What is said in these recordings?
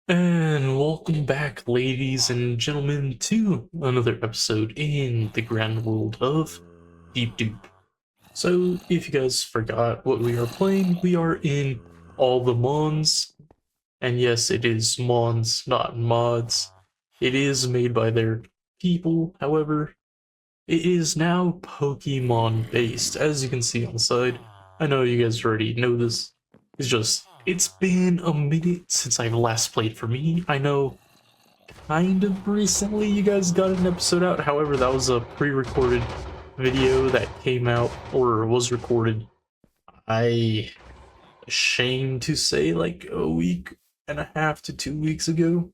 And welcome back, ladies and gentlemen, to another episode in the grand world of Deep Dupe. So, if you guys forgot what we are playing, we are in AlltheMons, and yes, it is Mons, not mods. It is made by their people, however, it is now Pokemon based, as you can see on the side. I know you guys already know this. It's been a minute since I've last played for me. I know kind of recently you guys got an episode out. However, that was a pre-recorded video that came out or was recorded. I ashamed to say like a week and a half to 2 weeks ago.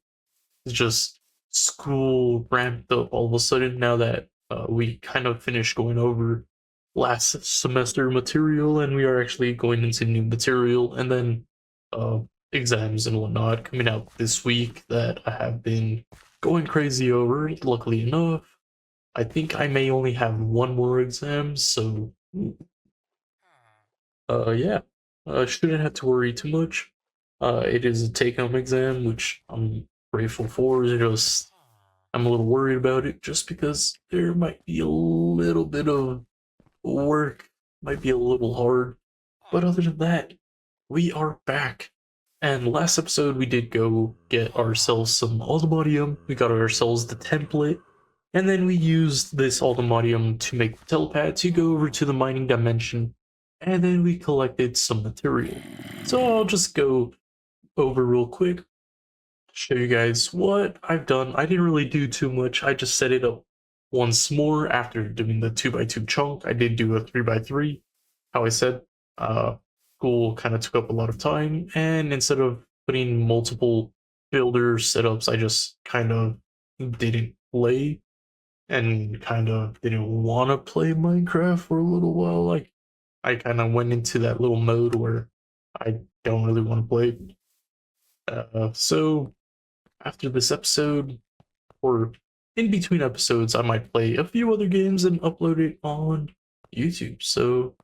It's just school ramped up all of a sudden now that we kind of finished going over last semester material and we are actually going into new material, and then uh, exams and whatnot coming out this week that I have been going crazy over. Luckily enough, I think I may only have one more exam, so yeah, shouldn't have to worry too much. It is a take-home exam, which I'm grateful for. I'm a little worried about it just because there might be a little bit of work, might be a little hard. But other than that, we are back. And last episode, we did go get ourselves some AlltheModium. We got ourselves the template. And then we used this AlltheModium to make the telepad to go over to the mining dimension. And then we collected some material. So I'll just go over real quick, show you guys what I've done. I didn't really do too much. I just set it up once more after doing the 2x2 chunk. I did do a 3x3. How I said, school kind of took up a lot of time, and instead of putting multiple builder setups, I just kind of didn't play and kind of didn't want to play Minecraft for a little while. Like, I kind of went into that little mode where I don't really want to play. So after this episode, or in between episodes, I might play a few other games and upload it on YouTube. So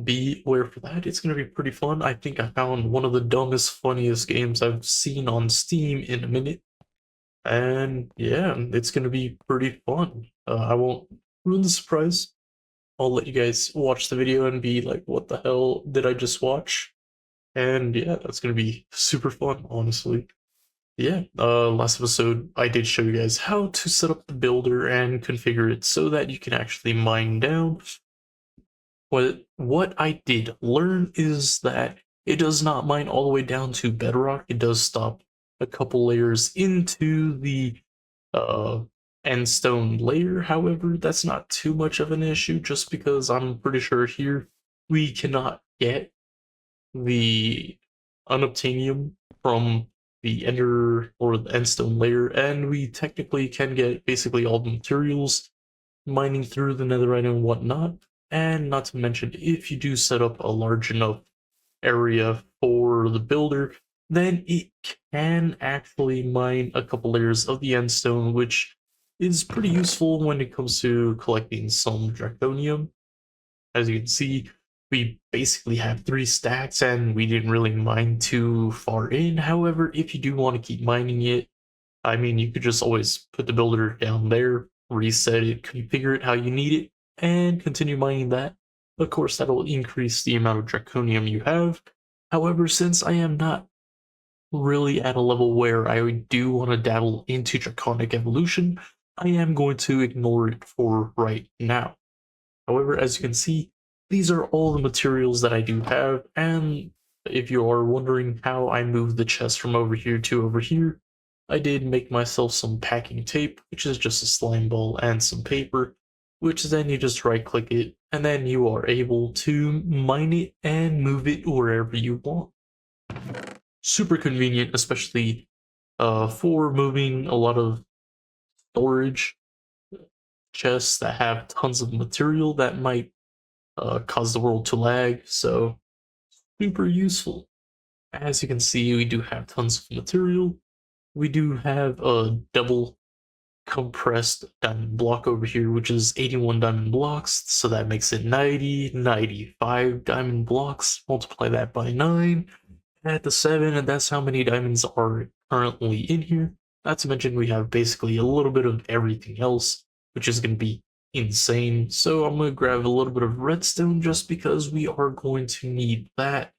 be aware for that. It's going to be pretty fun. I think I found one of the dumbest, funniest games I've seen on Steam in a minute. And yeah, it's going to be pretty fun. I won't ruin the surprise. I'll let you guys watch the video and be like, what the hell did I just watch? And yeah, that's going to be super fun, honestly. Yeah, last episode I did show you guys how to set up the builder and configure it so that you can actually mine down. What I did learn is that it does not mine all the way down to bedrock. It does stop a couple layers into the end stone layer. However, that's not too much of an issue, just because I'm pretty sure here we cannot get the unobtainium from the ender or the endstone layer, and we technically can get basically all the materials mining through the netherite and whatnot. And not to mention, if you do set up a large enough area for the builder, then it can actually mine a couple layers of the endstone, which is pretty useful when it comes to collecting some draconium. As you can see, we basically have 3 stacks and we didn't really mine too far in. However, if you do want to keep mining it, I mean, you could just always put the builder down there, reset it, configure it how you need it, and continue mining that. Of course, that'll increase the amount of draconium you have. However, since I am not really at a level where I do want to dabble into draconic evolution, I am going to ignore it for right now. However, as you can see, these are all the materials that I do have, and if you are wondering how I moved the chest from over here to over here, I did make myself some packing tape, which is just a slime ball and some paper, which then you just right click it, and then you are able to mine it and move it wherever you want. Super convenient, especially for moving a lot of storage chests that have tons of material that might cause the world to lag, so super useful. As you can see, we do have tons of material. We do have a double compressed diamond block over here, which is 81 diamond blocks, so that makes it 95 diamond blocks. Multiply that by 9, add the 7, and that's how many diamonds are currently in here. Not to mention we have basically a little bit of everything else, which is going to be insane. So I'm going to grab a little bit of redstone just because we are going to need that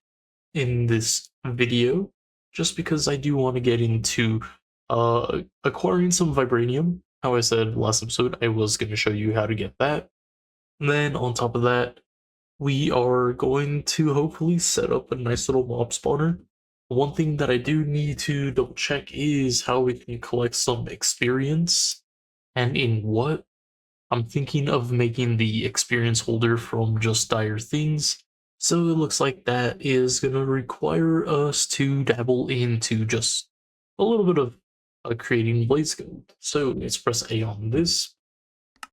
in this video, just because I do want to get into acquiring some vibranium. How I said last episode, I was going to show you how to get that. And then on top of that, we are going to hopefully set up a nice little mob spawner. One thing that I do need to double check is how we can collect some experience, and in what. I'm thinking of making the experience holder from just dire things, so it looks like that is going to require us to dabble into just a little bit of creating blaze gold. So let's press A on this.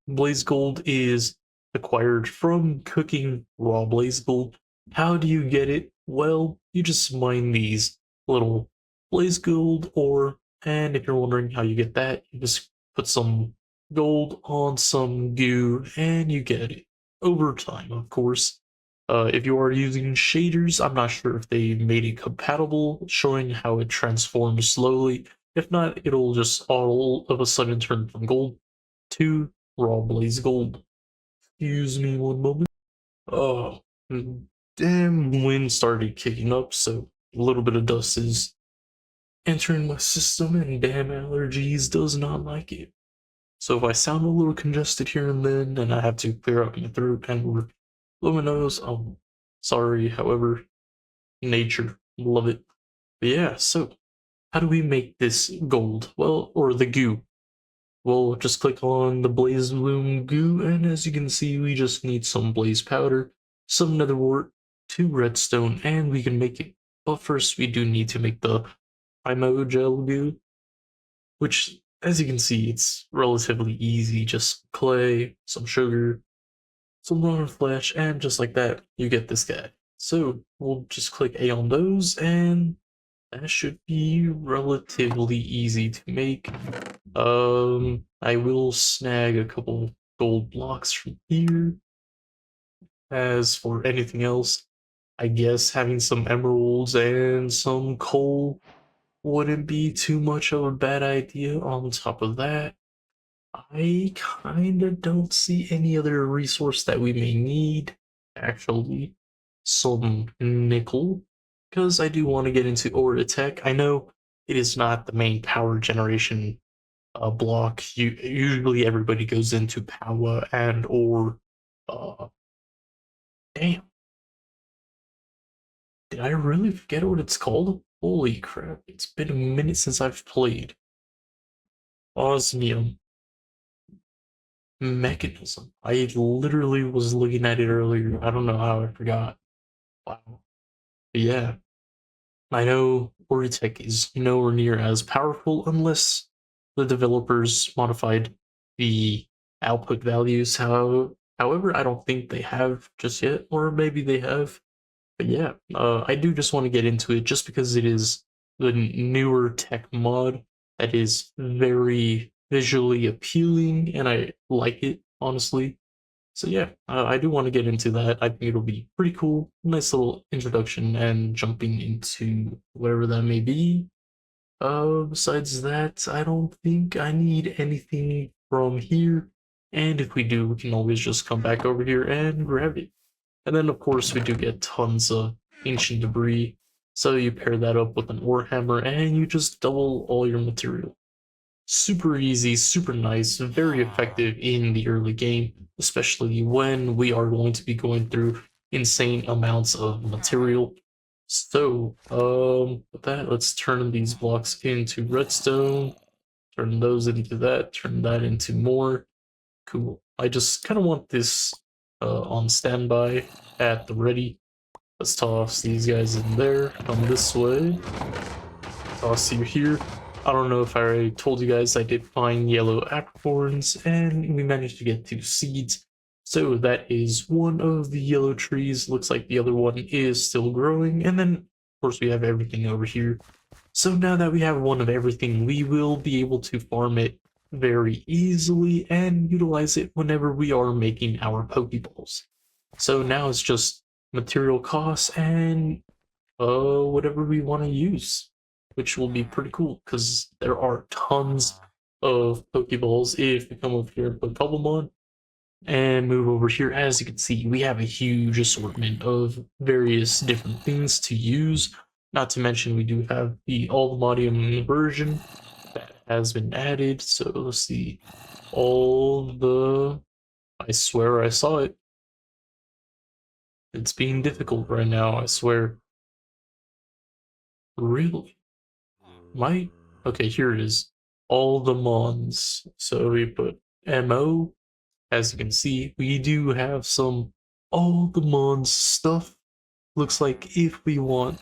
Blaze gold is acquired from cooking raw blaze gold. How do you get it? Well, you just mine these little blaze gold ore, and if you're wondering how you get that, you just put some gold on some goo and you get it over time, of course. If you are using shaders, I'm not sure if they made it compatible, showing how it transforms slowly. If not, it'll just all of a sudden turn from gold to raw blaze gold. Excuse me one moment. Oh, damn wind started kicking up, so a little bit of dust is entering my system, and damn allergies does not like it. So if I sound a little congested here and then, and I have to clear out my throat and blow my nose, I'm sorry. However, nature, love it. But yeah, so how do we make this gold? Well, or the goo. Well, just click on the blaze bloom goo, and as you can see, we just need some blaze powder, some nether wart, 2 redstone, and we can make it. But first, we do need to make the primo gel goo, which, as you can see, it's relatively easy. Just clay, some sugar, some rotten flesh, and just like that, you get this guy. So we'll just click A on those, and that should be relatively easy to make. I will snag a couple gold blocks from here. As for anything else, I guess having some emeralds and some coal wouldn't be too much of a bad idea. On top of that, I kinda don't see any other resource that we may need. Actually, some nickel, because I do want to get into ore tech. I know it is not the main power generation block. Usually everybody goes into power and or damn. Did I really forget what it's called? Holy crap, it's been a minute since I've played. Osmium mechanism. I literally was looking at it earlier. I don't know how I forgot. Wow. But yeah, I know Oritech is nowhere near as powerful unless the developers modified the output values. However, I don't think they have just yet, or maybe they have. But yeah, I do just want to get into it just because it is the newer tech mod that is very visually appealing, and I like it, honestly. So yeah, I do want to get into that. I think it'll be pretty cool. Nice little introduction and jumping into whatever that may be. Besides that, I don't think I need anything from here. And if we do, we can always just come back over here and grab it. And then, of course, we do get tons of ancient debris. So you pair that up with an ore hammer and you just double all your material. Super easy, super nice, very effective in the early game, especially when we are going to be going through insane amounts of material. So, with that, let's turn these blocks into redstone, turn those into that, turn that into more. Cool. I just kind of want this on standby at the ready. Let's toss these guys in there, come this way, toss you here. I don't know if I already told you guys, I did find yellow apricorns, and we managed to get 2 seeds. So that is one of the yellow trees. Looks like the other one is still growing. And then, of course, we have everything over here. So now that we have one of everything, we will be able to farm it very easily and utilize it whenever we are making our Pokeballs. So now it's just material costs and whatever we want to use. which will be pretty cool because there are tons of Pokeballs. If we come over here and put cobblemon and move over here, as you can see, we have a huge assortment of various different things to use. Not to mention, we do have the AlltheModium version that has been added. So let's see, I swear I saw it. It's being difficult right now, I swear. Really? Okay, here it is. AlltheMons. So we put MO. As you can see, we do have some AlltheMons stuff. Looks like if we want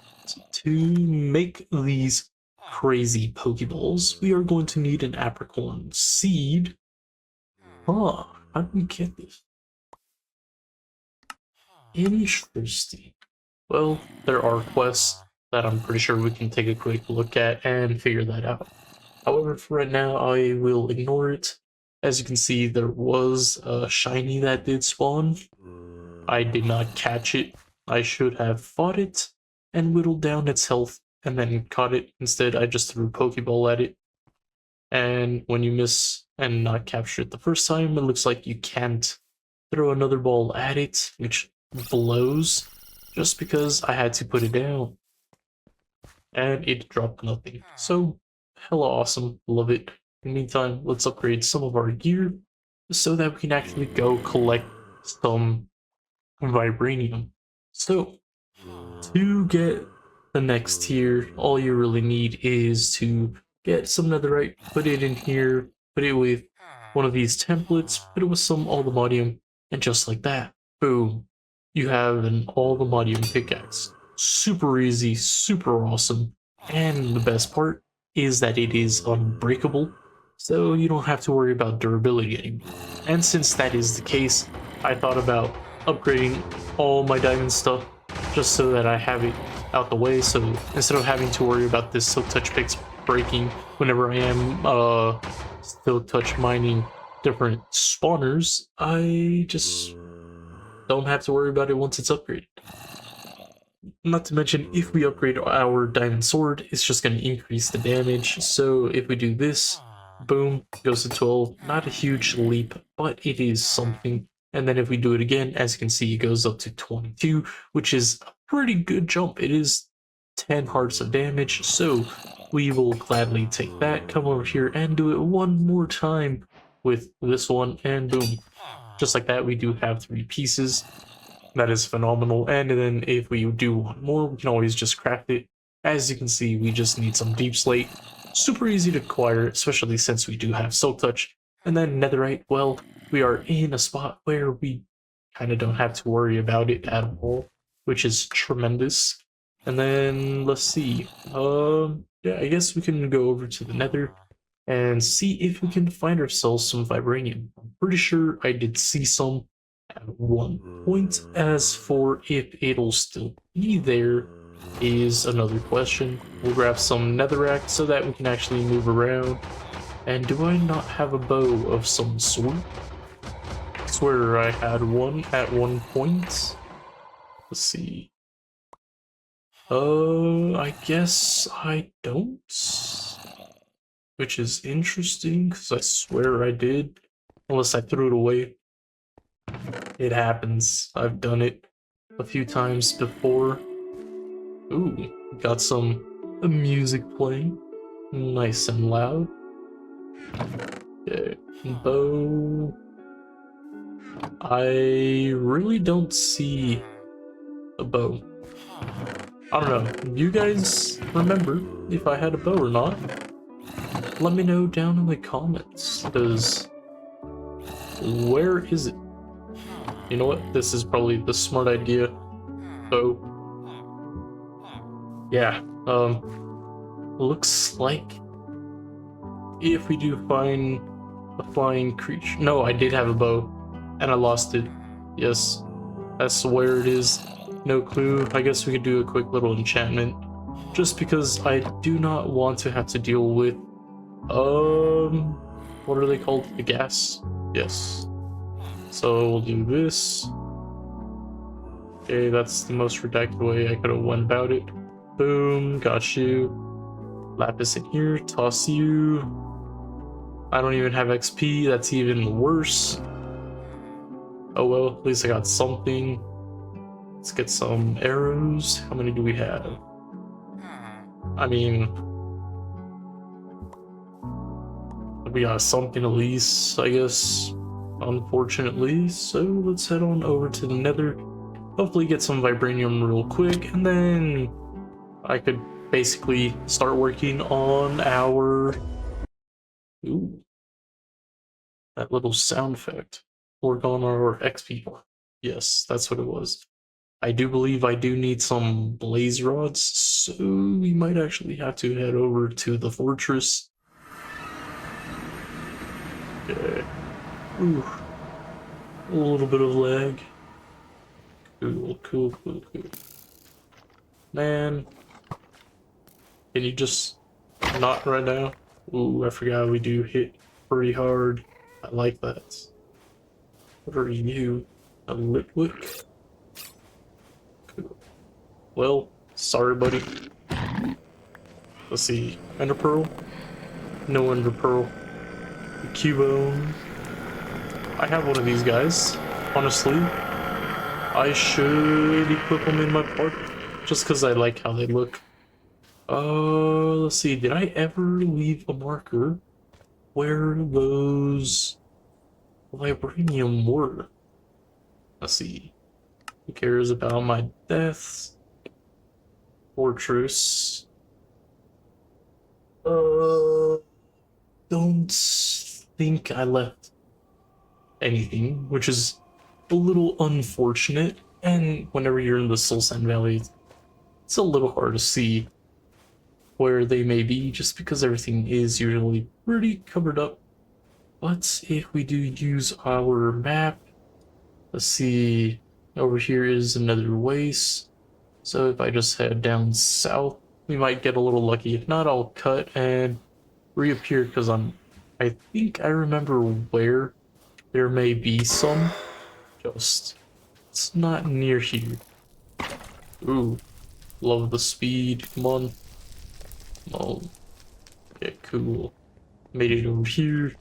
to make these crazy Pokeballs, we are going to need an apricorn seed. Huh, how do we get this? Interesting. Well, there are quests that I'm pretty sure we can take a quick look at and figure that out. However, for right now, I will ignore it. As you can see, there was a shiny that did spawn. I did not catch it. I should have fought it and whittled down its health and then caught it. Instead, I just threw a Pokeball at it. And when you miss and not capture it the first time, it looks like you can't throw another ball at it, which blows, just because I had to put it down. And it dropped nothing. So, hella awesome. Love it. In the meantime, let's upgrade some of our gear so that we can actually go collect some Vibranium. So, to get the next tier, all you really need is to get some netherite, put it in here, put it with one of these templates, put it with some AlltheModium, and just like that, boom, you have an AlltheModium pickaxe. Super easy, super awesome, and the best part is that it is unbreakable, so you don't have to worry about durability anymore. And since that is the case, I thought about upgrading all my diamond stuff just so that I have it out the way, so instead of having to worry about this silk touch picks breaking whenever I am silk touch mining different spawners, I just don't have to worry about it once it's upgraded. Not to mention, if we upgrade our diamond sword, it's just going to increase the damage. So if we do this, boom, goes to 12. Not a huge leap, but it is something. And then if we do it again, as you can see, it goes up to 22, which is a pretty good jump. It is 10 hearts of damage, so we will gladly take that, come over here and do it one more time with this one, and boom. Just like that, we do have 3 pieces. That is phenomenal. And then if we do want more, we can always just craft it. As you can see, we just need some deep slate. Super easy to acquire, especially since we do have silk touch. And then netherite, well, we are in a spot where we kind of don't have to worry about it at all, which is tremendous. And then let's see. Yeah, I guess we can go over to the nether and see if we can find ourselves some Vibranium. I'm pretty sure I did see some at one point. As for if it'll still be there is another question. We'll grab some netherrack so that we can actually move around. And do I not have a bow of some sort? I swear I had one at one point. Let's see. I guess I don't. Which is interesting, because I swear I did. Unless I threw it away. It happens. I've done it a few times before. Ooh, got some music playing. Nice and loud. Okay, bow. I really don't see a bow. I don't know. You guys remember if I had a bow or not? Let me know down in the comments, because where is it? You know what? This is probably the smart idea. So, yeah, looks like if we do find a flying creature. No, I did have a bow, and I lost it. Yes, that's where it is. No clue. I guess we could do a quick little enchantment, just because I do not want to have to deal with, what are they called? The gas? Yes. So we'll do this. Okay, that's the most redacted way I could have went about it. Boom, got you. Lapis in here, toss you. I don't even have XP, that's even worse. Oh well, at least I got something. Let's get some arrows. How many do we have? I mean, we got something at least, I guess, unfortunately. So let's head on over to the nether. Hopefully get some vibranium real quick, and then I could basically start working on our... Ooh, that little sound effect. Work on our XP bar. Yes, that's what it was. I do believe I do need some blaze rods, so we might actually have to head over to the fortress. Okay. Ooh. A little bit of lag. Cool. Man. Can you just not right now? Ooh, I forgot we do hit pretty hard. I like that. What are you? A Litwick? Cool. Well, sorry, buddy. Let's see. Ender Pearl? No Ender Pearl. Cubone. I have one of these guys. Honestly, I should equip them in my party just because I like how they look. Let's see. Did I ever leave a marker where those vibranium were? Let's see. Who cares about my deaths? Fortress. Don't think I left anything, which is a little unfortunate. And whenever you're in the Soul Sand Valley, it's a little hard to see where they may be, just because everything is usually pretty covered up. But if we do use our map, let's see, over here is another waste. So if I just head down south, we might get a little lucky. If not, I'll cut and reappear, because I think I remember where there may be some. Just, it's not near here. Ooh, love the speed. Come on. Oh, okay, cool. Made it over here.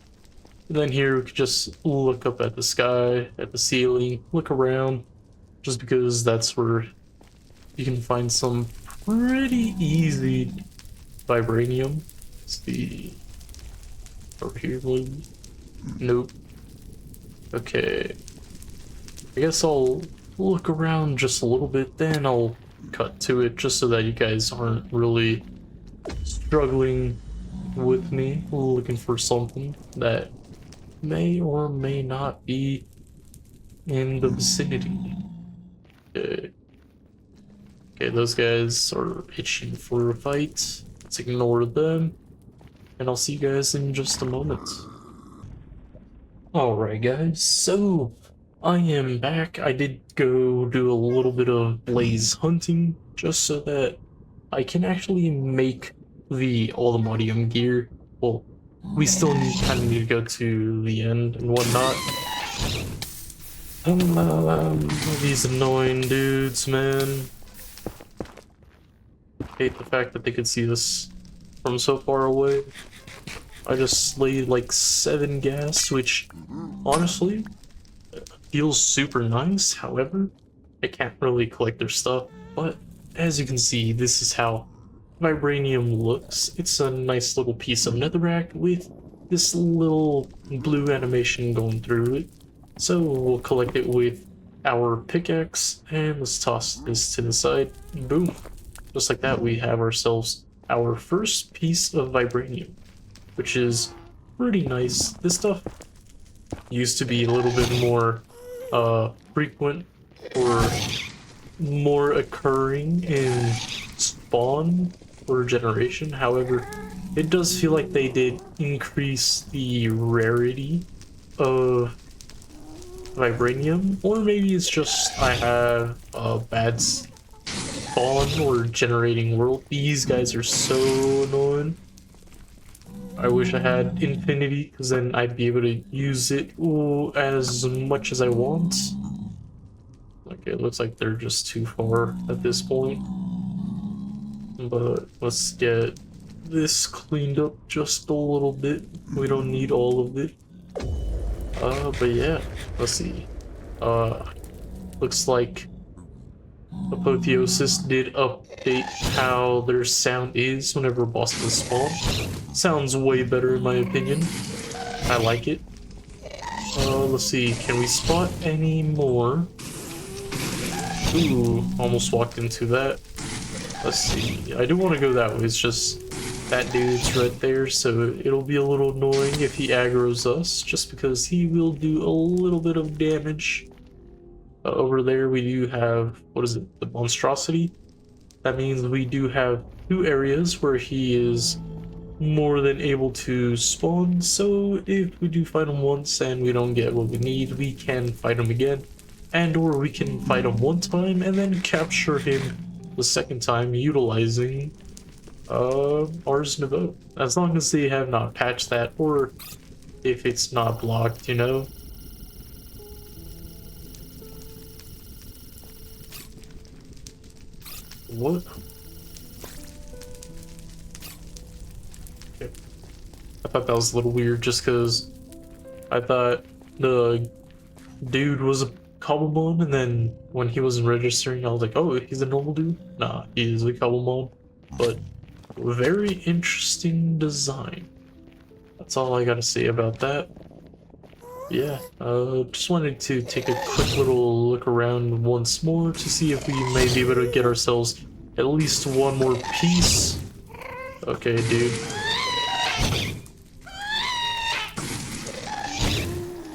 And then here we could just look up at the sky, at the ceiling, look around, just because that's where you can find some pretty easy vibranium. Let's see. Over here, maybe? Nope. Okay. I guess I'll look around just a little bit, then I'll cut to it, just so that you guys aren't really struggling with me, looking for something that may or may not be in the vicinity. Okay. Okay, those guys are itching for a fight. Let's ignore them. And I'll see you guys in just a moment. Alright guys, so I am back. I did go do a little bit of blaze hunting, just so that I can actually make the AlltheModium gear. Well, we still kind of need to go to the end and whatnot. These annoying dudes, man. Hate the fact that they could see this from so far away. I just slayed like 7 gas, which honestly feels super nice. However, I can't really collect their stuff, but as you can see, this is how vibranium looks. It's a nice little piece of netherrack with this little blue animation going through it. So we'll collect it with our pickaxe, and let's toss this to the side. Boom. Just like that, we have ourselves our first piece of vibranium, which is pretty nice. This stuff used to be a little bit more frequent or more occurring in spawn or generation. However, it does feel like they did increase the rarity of vibranium, or maybe it's just I have a bad spawn or generating world. These guys are so annoying. I wish I had infinity, because then I'd be able to use it as much as I want. Okay, it looks like they're just too far at this point. But let's get this cleaned up just a little bit. We don't need all of it. But yeah, let's see. Looks like Apotheosis did update how their sound is whenever bosses spawn. Sounds way better in my opinion. I like it. Let's see, can we spot any more? Ooh, almost walked into that. Let's see, I do want to go that way, it's just that dude's right there, so it'll be a little annoying if he aggroes us, just because he will do a little bit of damage. Over there we do have, what is it, the monstrosity? That means we do have 2 areas where he is more than able to spawn, so if we do fight him once and we don't get what we need, we can fight him again, and or we can fight him one time and then capture him the second time utilizing Ars Nouveau, as long as they have not patched that, or if it's not blocked, you know. What? Okay. I thought that was a little weird just because I thought the dude was a cobblemon, and then when he wasn't registering I was like, oh, he's a normal dude? Nah, he is a cobblemon. But very interesting design. That's all I gotta say about that. Yeah, just wanted to take a quick little look around once more to see if we may be able to get ourselves at least one more piece. Okay, dude.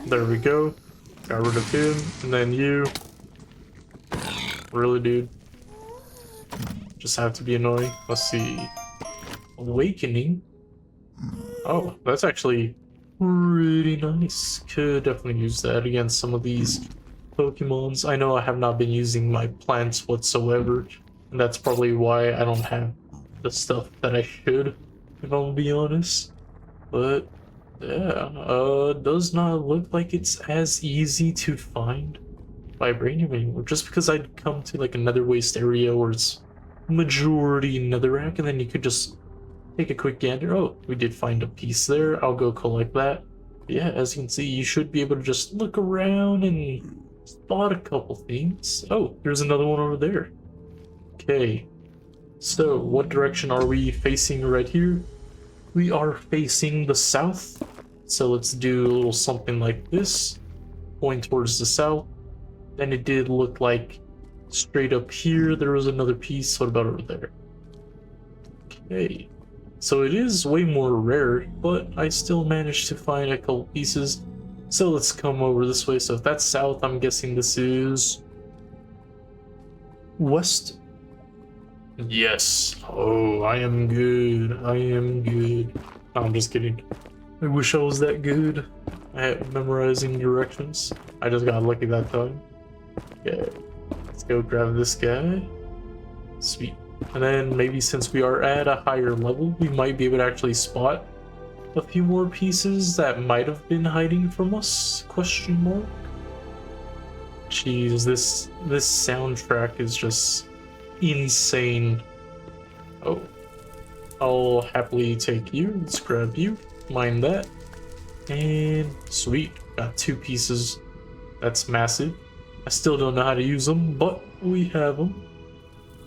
There we go. Got rid of him, and then you. Really, dude? Just have to be annoying. Let's see. Awakening. Oh, that's actually pretty nice. Could definitely use that against some of these Pokemons. I know I have not been using my plants whatsoever, and that's probably why I don't have the stuff that I should, if I'm gonna be honest. But yeah, does not look like it's as easy to find Vibranium anymore. Just because I'd come to like another waste area where it's majority netherrack, and then you could just take a quick gander. Oh, we did find a piece there. I'll go collect that. But yeah, as you can see, you should be able to just look around and spot a couple things. Oh, there's another one over there. Okay, so what direction are we facing right here? We are facing the south. So let's do a little something like this. Point towards the south. Then it did look like straight up here there was another piece. What about over there? Okay. So it is way more rare, but I still managed to find a couple pieces. So let's come over this way. So if that's south, I'm guessing this is west. Yes. Oh, I am good. I am good. No, I'm just kidding. I wish I was that good at memorizing directions. I just got lucky that time. Okay. Let's go grab this guy. Sweet. And then maybe since we are at a higher level, we might be able to actually spot a few more pieces that might have been hiding from us? Question mark. Jeez, this soundtrack is just insane. Oh, I'll happily take you. Let's grab you. Mind that. And sweet, got 2 pieces. That's massive. I still don't know how to use them, but we have them.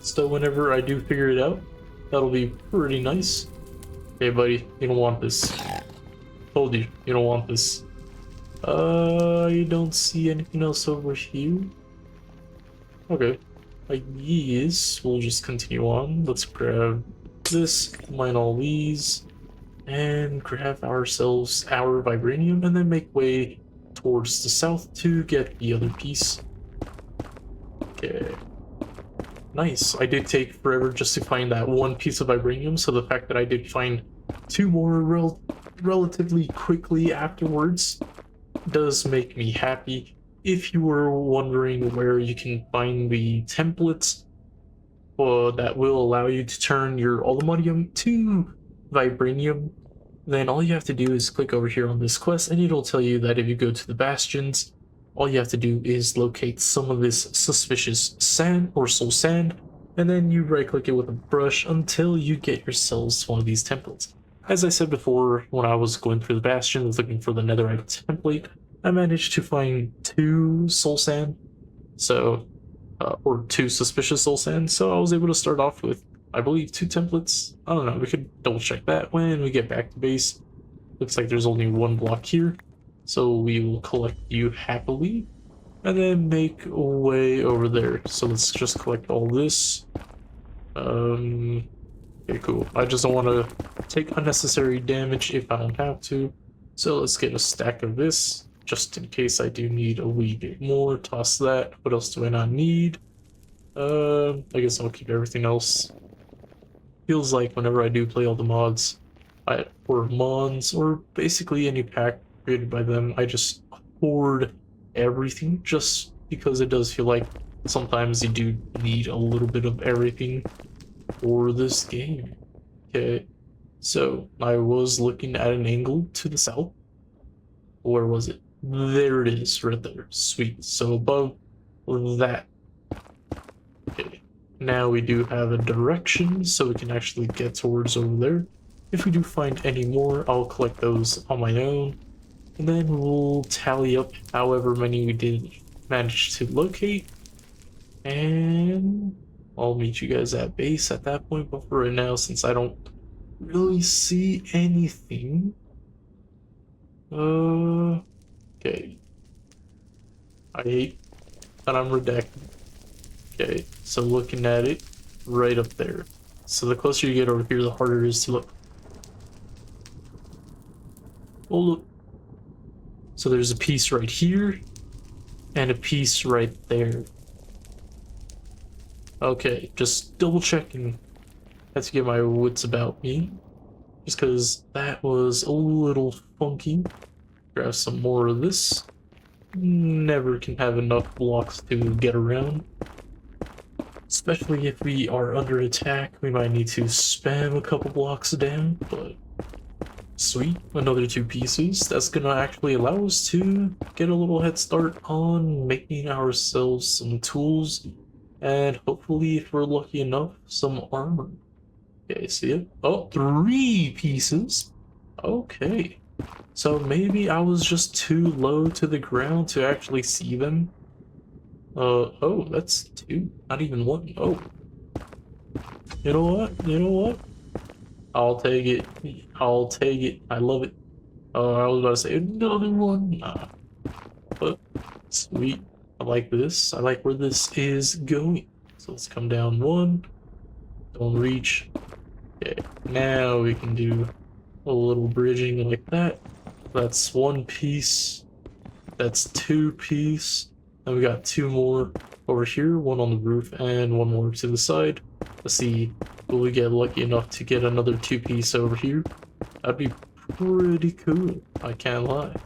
So whenever I do figure it out, that'll be pretty nice. Okay, buddy, you don't want this. Told you, you don't want this. I don't see anything else over here. Okay, I guess we'll just continue on. Let's grab this, mine all these, and grab ourselves our Vibranium, and then make way towards the south to get the other piece. Okay. Nice. I did take forever just to find that one piece of Vibranium, so the fact that I did find 2 more relatively quickly afterwards does make me happy. If you were wondering where you can find the templates that will allow you to turn your AlltheModium to Vibranium, then all you have to do is click over here on this quest, and it'll tell you that if you go to the bastions, all you have to do is locate some of this suspicious sand or soul sand, and then you right click it with a brush until you get yourselves one of these templates. As I said before, when I was going through the bastions looking for the netherite template, I managed to find 2 soul sand, so or 2 suspicious soul sand, so I was able to start off with, I believe, 2 templates. I don't know, we could double check that when we get back to base. Looks like there's only 1 block here, so we will collect you happily and then make a way over there. So let's just collect all this. Okay, cool. I just don't want to take unnecessary damage if I don't have to. So let's get a stack of this, just in case I do need a wee bit more. Toss that. What else do I not need? I guess I'll keep everything else. Feels like whenever I do play all the mods, or mons, or basically any pack created by them, I just hoard everything, just because it does feel like sometimes you do need a little bit of everything for this game. Okay, so I was looking at an angle to the south. Where was it? There it is, right there. Sweet. So above that. Okay, now we do have a direction, so we can actually get towards over there. If we do find any more, I'll collect those on my own, and then we'll tally up however many we did manage to locate, and I'll meet you guys at base at that point. But for right now, since I don't really see anything, okay, I hate that I'm redacted. Okay, so looking at it, right up there. So the closer you get over here, the harder it is to look. Oh, look. So there's a piece right here, and a piece right there. Okay, just double checking. Had to get my wits about me. Just because that was a little funky. Grab some more of this. Never can have enough blocks to get around. Especially if we are under attack, we might need to spam a couple blocks down, but sweet, another 2 pieces. That's gonna actually allow us to get a little head start on making ourselves some tools, and hopefully, if we're lucky enough, some armor. Okay, see it? Oh, 3 pieces. Okay, so maybe I was just too low to the ground to actually see them. Oh, that's 2, not even 1. Oh, you know what? You know what? I'll take it. I'll take it. I love it. Oh, I was about to say another one. Nah. But sweet. I like this. I like where this is going. So let's come down 1. Don't reach. Okay, now we can do a little bridging like that. That's 1 piece. That's 2 piece. And we got 2 more over here, 1 on the roof and 1 more to the side. Let's see, will we get lucky enough to get another 2 piece over here? That'd be pretty cool, I can't lie.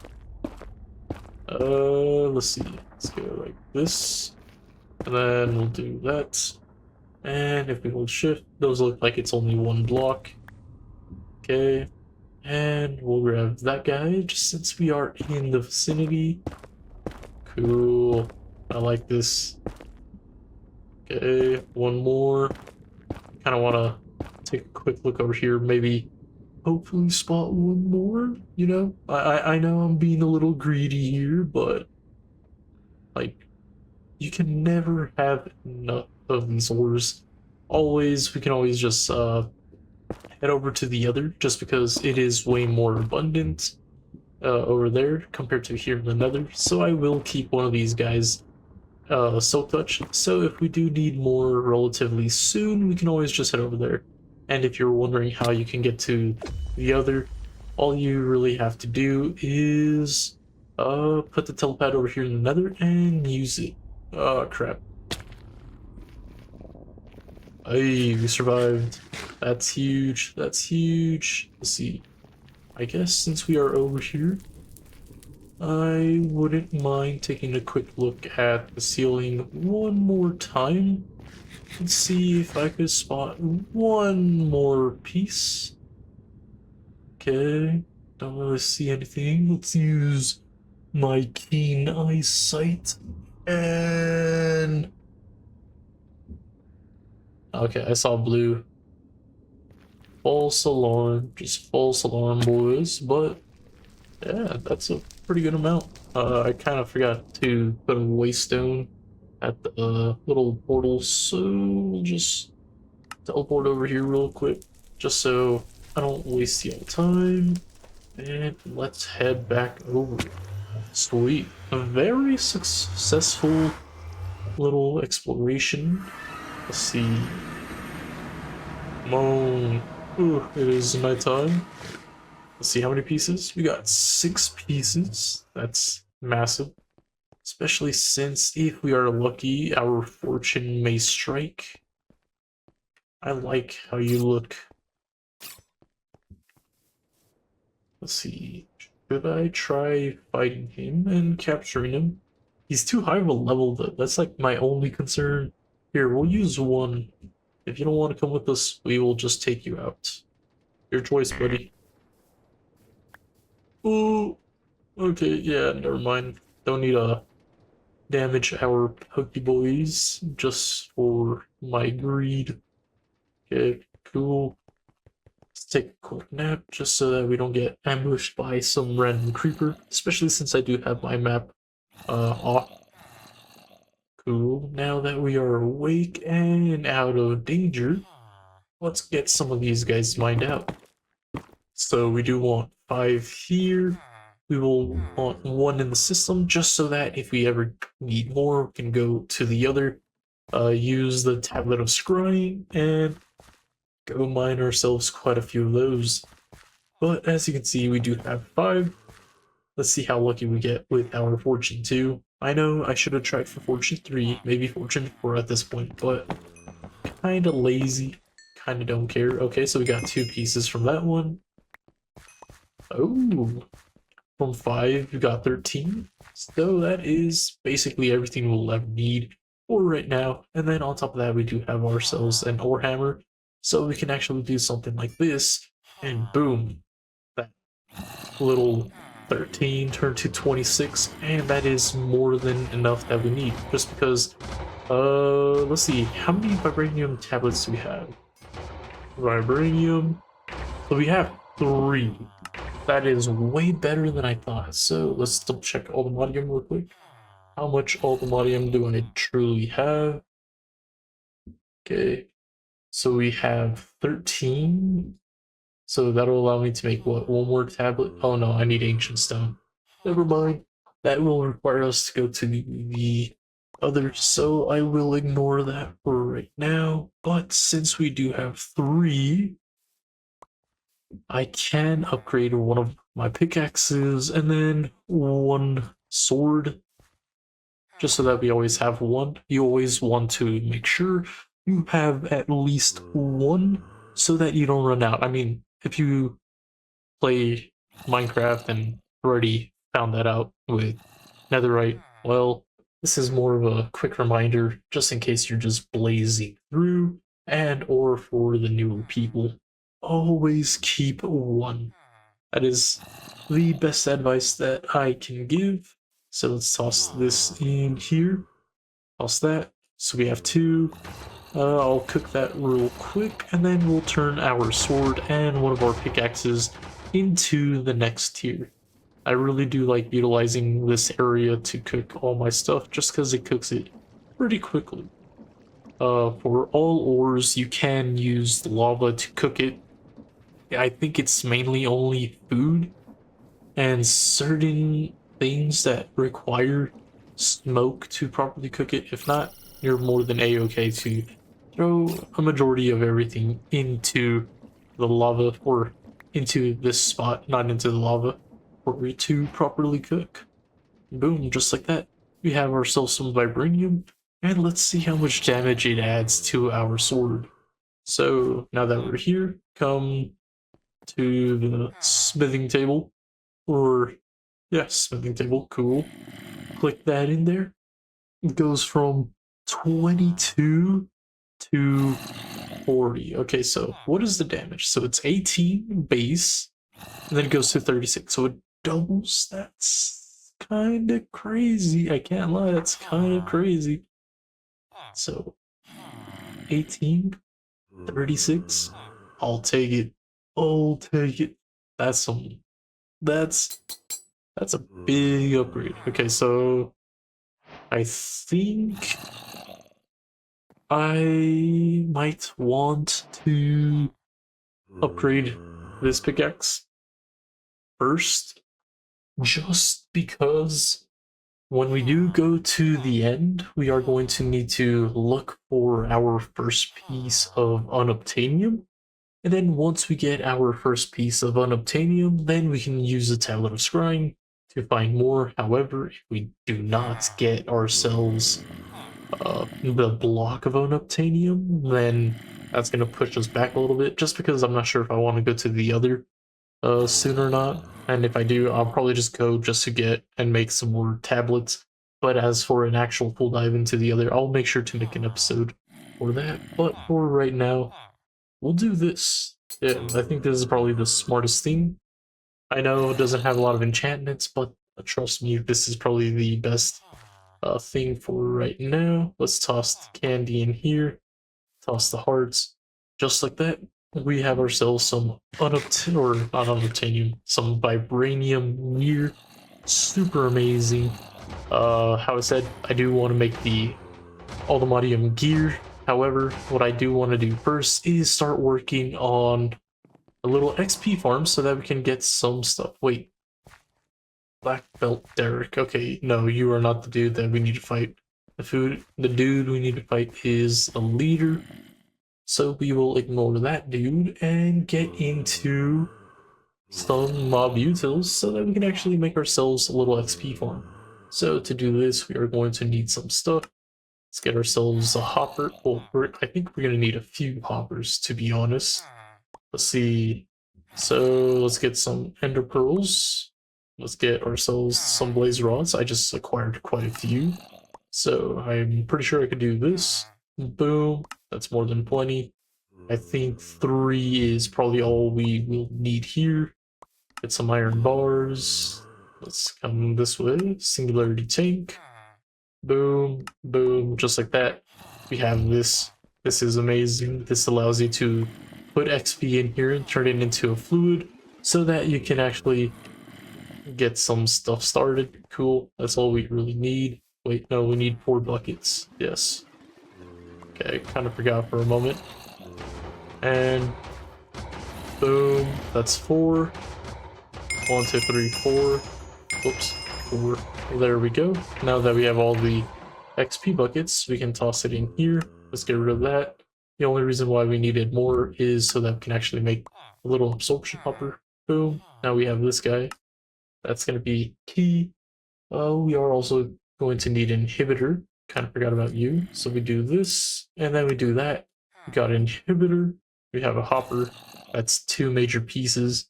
Let's see, let's go like this, and then we'll do that. And if we hold shift, those look like it's only 1 block. Okay, and we'll grab that guy just since we are in the vicinity. Cool. I like this. Okay, 1 more. Kind of want to take a quick look over here. Maybe, hopefully, spot 1 more. You know, I know I'm being a little greedy here, but like, you can never have enough of these ores. Always, we can always just head over to the other, just because it is way more abundant. Over there compared to here in the nether, so I will keep one of these guys silk touch, so if we do need more relatively soon, we can always just head over there. And if you're wondering how you can get to the other, all you really have to do is put the telepad over here in the nether and use it. Oh crap. Hey, we survived. That's huge. That's huge. Let's see. I guess since we are over here, I wouldn't mind taking a quick look at the ceiling 1 more time and see if I could spot 1 more piece. Okay, don't really see anything. Let's use my keen eyesight and Okay, I saw blue. False alarm, just false alarm, boys. But yeah, that's a pretty good amount. I kind of forgot to put a waystone at the little portal, so we'll just teleport over here real quick, just so I don't waste your time. And let's head back over. Sweet. A very successful little exploration. Let's see. Moan. Ooh, it is nighttime. Let's see how many pieces. We got 6 pieces. That's massive. Especially since if we are lucky, our fortune may strike. I like how you look. Let's see. Should I try fighting him and capturing him? He's too high of a level though. That's like my only concern. Here, we'll use one. If you don't want to come with us, we will just take you out. Your choice, buddy. Oh, okay, yeah, never mind. Don't need to damage our Pokeboys just for my greed. Okay, cool. Let's take a quick nap just so that we don't get ambushed by some random creeper, especially since I do have my map off. Cool. Now that we are awake and out of danger, let's get some of these guys mined out. So we do want 5 here. We will want 1 in the system just so that if we ever need more, we can go to the other, use the tablet of scrying, and go mine ourselves quite a few of those. But as you can see, we do have 5. Let's see how lucky we get with our Fortune 2. I know I should have tried for Fortune 3, maybe Fortune 4 at this point, but kinda lazy. Kinda don't care. Okay, so we got 2 pieces from that one. Oh, from 5, you got 13. So that is basically everything we'll ever need for right now. And then on top of that, we do have ourselves an ore hammer. So we can actually do something like this, and boom, that little 13 turned to 26, and that is more than enough that we need. Just because, let's see, how many Vibranium tablets do we have? Vibranium. So we have 3. That is way better than I thought. So let's double check AlltheModium real quick. How much AlltheModium do I truly have? Okay, so we have 13. So that'll allow me to make what, 1 more tablet? Oh no, I need Ancient Stone. Never mind. That will require us to go to the other, so I will ignore that for right now. But since we do have 3, I can upgrade one of my pickaxes and then 1 sword, just so that we always have 1. You always want to make sure you have at least 1 so that you don't run out. I mean, if you play Minecraft and already found that out with netherite, well, this is more of a quick reminder just in case you're just blazing through, and or for the newer people, always keep 1. That is the best advice that I can give. So let's toss this in here. Toss that. So we have 2. I'll cook that real quick, and then we'll turn our sword and one of our pickaxes into the next tier. I really do like utilizing this area to cook all my stuff, just because it cooks it pretty quickly. For all ores, you can use lava to cook it. I think it's mainly only food and certain things that require smoke to properly cook it. If not, you're more than a-okay to throw a majority of everything into the lava, or into this spot, not into the lava, for it to properly cook. Boom, just like that. We have ourselves some vibranium, and let's see how much damage it adds to our sword. So now that we're here, come to the smithing table, or yeah, smithing table, cool. Click that in there. It goes from 22 to 40. Okay, so what is the damage? So it's 18 base, and then it goes to 36. So it doubles. That's kind of crazy. I can't lie, that's kind of crazy. So 18 36. I'll take it. I'll take it. That's some. That's that's a big upgrade. Okay, so I think I might want to upgrade this pickaxe first, just because when we do go to the end, we are going to need to look for our first piece of unobtainium. And then once we get our first piece of unobtainium, then we can use the tablet of scrying to find more. However, if we do not get ourselves the block of unobtainium, then that's going to push us back a little bit, just because I'm not sure if I want to go to the other soon or not. And if I do, I'll probably just go just to get and make some more tablets. But as for an actual full dive into the other, I'll make sure to make an episode for that. But for right now, we'll do this. Yeah, I think this is probably the smartest thing. I know it doesn't have a lot of enchantments, but trust me, this is probably the best thing for right now. Let's toss the candy in here, toss the hearts, just like that. We have ourselves some or not unobtainium, some vibranium gear. Super amazing. How I said, I do want to make the AlltheModium gear. However, what I do want to do first is start working on a little XP farm so that we can get some stuff. Wait, Black Belt Derek. Okay, no, you are not the dude that we need to fight. The dude we need to fight is a leader. So we will ignore that dude and get into some mob utils so that we can actually make ourselves a little XP farm. So to do this, we are going to need some stuff. Let's get ourselves a hopper. Well, I think we're going to need a few hoppers, to be honest. Let's see. So let's get some ender pearls. Let's get ourselves some blaze rods. I just acquired quite a few. So I'm pretty sure I could do this. Boom. That's more than plenty. I think 3 is probably all we will need here. Get some iron bars. Let's come this way. Singularity tank. Boom, boom, just like that. We have this. This is amazing. This allows you to put XP in here and turn it into a fluid so that you can actually get some stuff started. Cool. That's all we really need. Wait, no, we need 4 buckets. Yes. Okay, kind of forgot for a moment. And boom, that's 4. 1, 2, 3, 4. Whoops, 4. There we go. Now that we have all the XP buckets, we can toss it in here. Let's get rid of that. The only reason why we needed more is so that we can actually make a little absorption hopper. Boom. Now we have this guy. That's going to be key. We are also going to need an inhibitor. Kind of forgot about you. So we do this, and then we do that. We got an inhibitor. We have a hopper. That's 2 major pieces.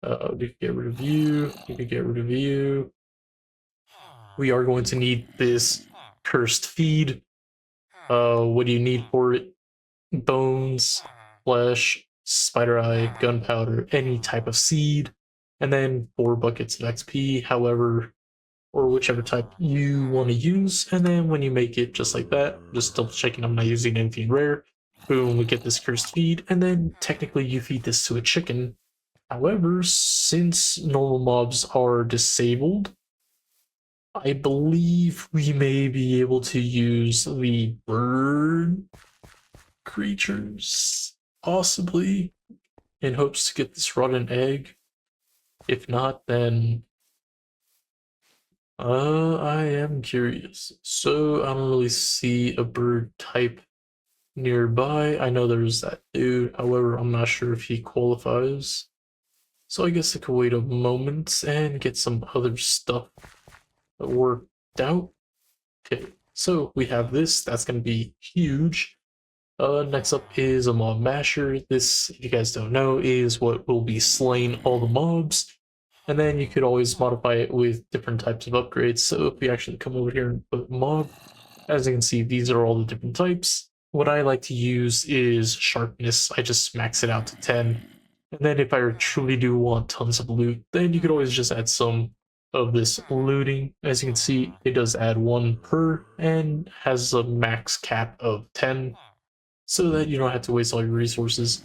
We can get rid of you. We can get rid of you. We are going to need this cursed feed. What do you need for it? Bones, flesh, spider eye, gunpowder, any type of seed, and then 4 buckets of XP, however, or whichever type you want to use. And then when you make it just like that, just double checking I'm not using anything rare. Boom, we get this cursed feed, and then technically you feed this to a chicken. However, since normal mobs are disabled, I believe we may be able to use the bird creatures, possibly, in hopes to get this rotten egg. If not, then I am curious. So I don't really see a bird type nearby. I know there's that dude, however, I'm not sure if he qualifies. So I guess I could wait a moment and get some other stuff worked out. Okay, so we have this. That's going to be huge. Next up is a mob masher. This, if you guys don't know, is what will be slaying all the mobs. And then you could always modify it with different types of upgrades. So if we actually come over here and put mob, as you can see, these are all the different types. What I like to use is sharpness. I just max it out to 10. And then if I truly do want tons of loot, then you could always just add some of this looting. As you can see, it does add 1 per and has a max cap of 10. so that you don't have to waste all your resources.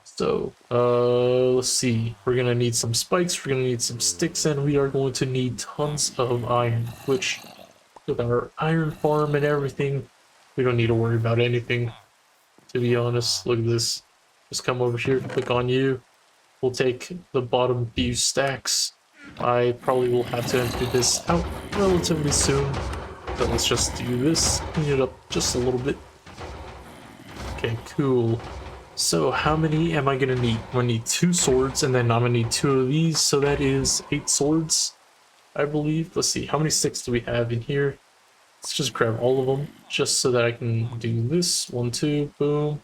So, let's see. We're gonna need some spikes, we're gonna need some sticks, and we are going to need tons of iron, which, with our iron farm and everything, we don't need to worry about anything, to be honest. Look at this. Just come over here, click on you. We'll take the bottom few stacks. I probably will have to empty this out relatively soon. So let's just do this, clean it up just a little bit. Okay, cool. So how many am I gonna need? I'm gonna need 2 swords, and then I'm gonna need 2 of these, so that is 8 swords, I believe. Let's see, how many sticks do we have in here? Let's just grab all of them, just so that I can do this. 1, 2, boom.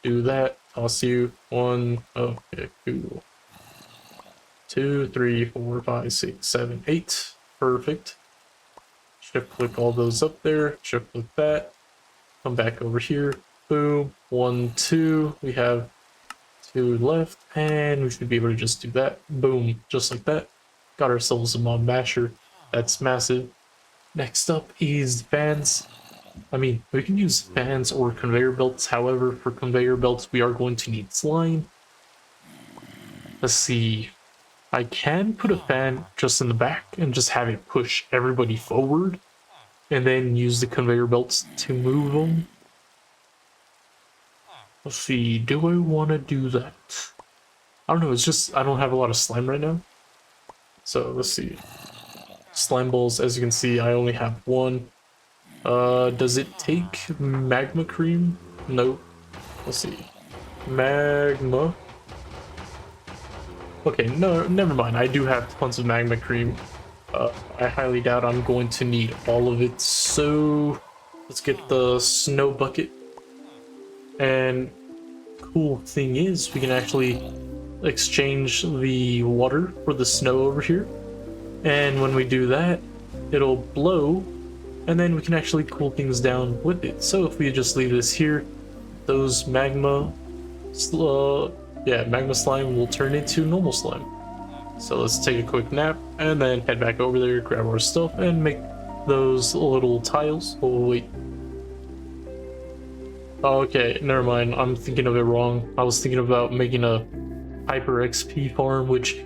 Do that, toss you. 1, okay, cool. 2, 3, 4, 5, 6, 7, 8. Perfect. Shift click all those up there, shift click that. Come back over here. Boom. 1, 2. We have 2 left, and we should be able to just do that. Boom. Just like that. Got ourselves a mob masher. That's massive. Next up is fans. I mean, we can use fans or conveyor belts. However, for conveyor belts, we are going to need slime. Let's see. I can put a fan just in the back and just have it push everybody forward, and then use the conveyor belts to move them. Let's see, do I want to do that? I don't know, it's just, I don't have a lot of slime right now. So, let's see. Slime balls, as you can see, I only have 1. Does it take magma cream? No. Let's see. Magma. Okay, no, never mind. I do have tons of magma cream. I highly doubt I'm going to need all of it. So, let's get the snow bucket. And cool thing is, we can actually exchange the water for the snow over here. And when we do that, it'll blow, and then we can actually cool things down with it. So if we just leave this here, those magma slime will turn into normal slime. So let's take a quick nap and then head back over there, grab our stuff, and make those little tiles. Oh wait. Okay, never mind. I'm thinking of it wrong. I was thinking about making a hyper XP farm, which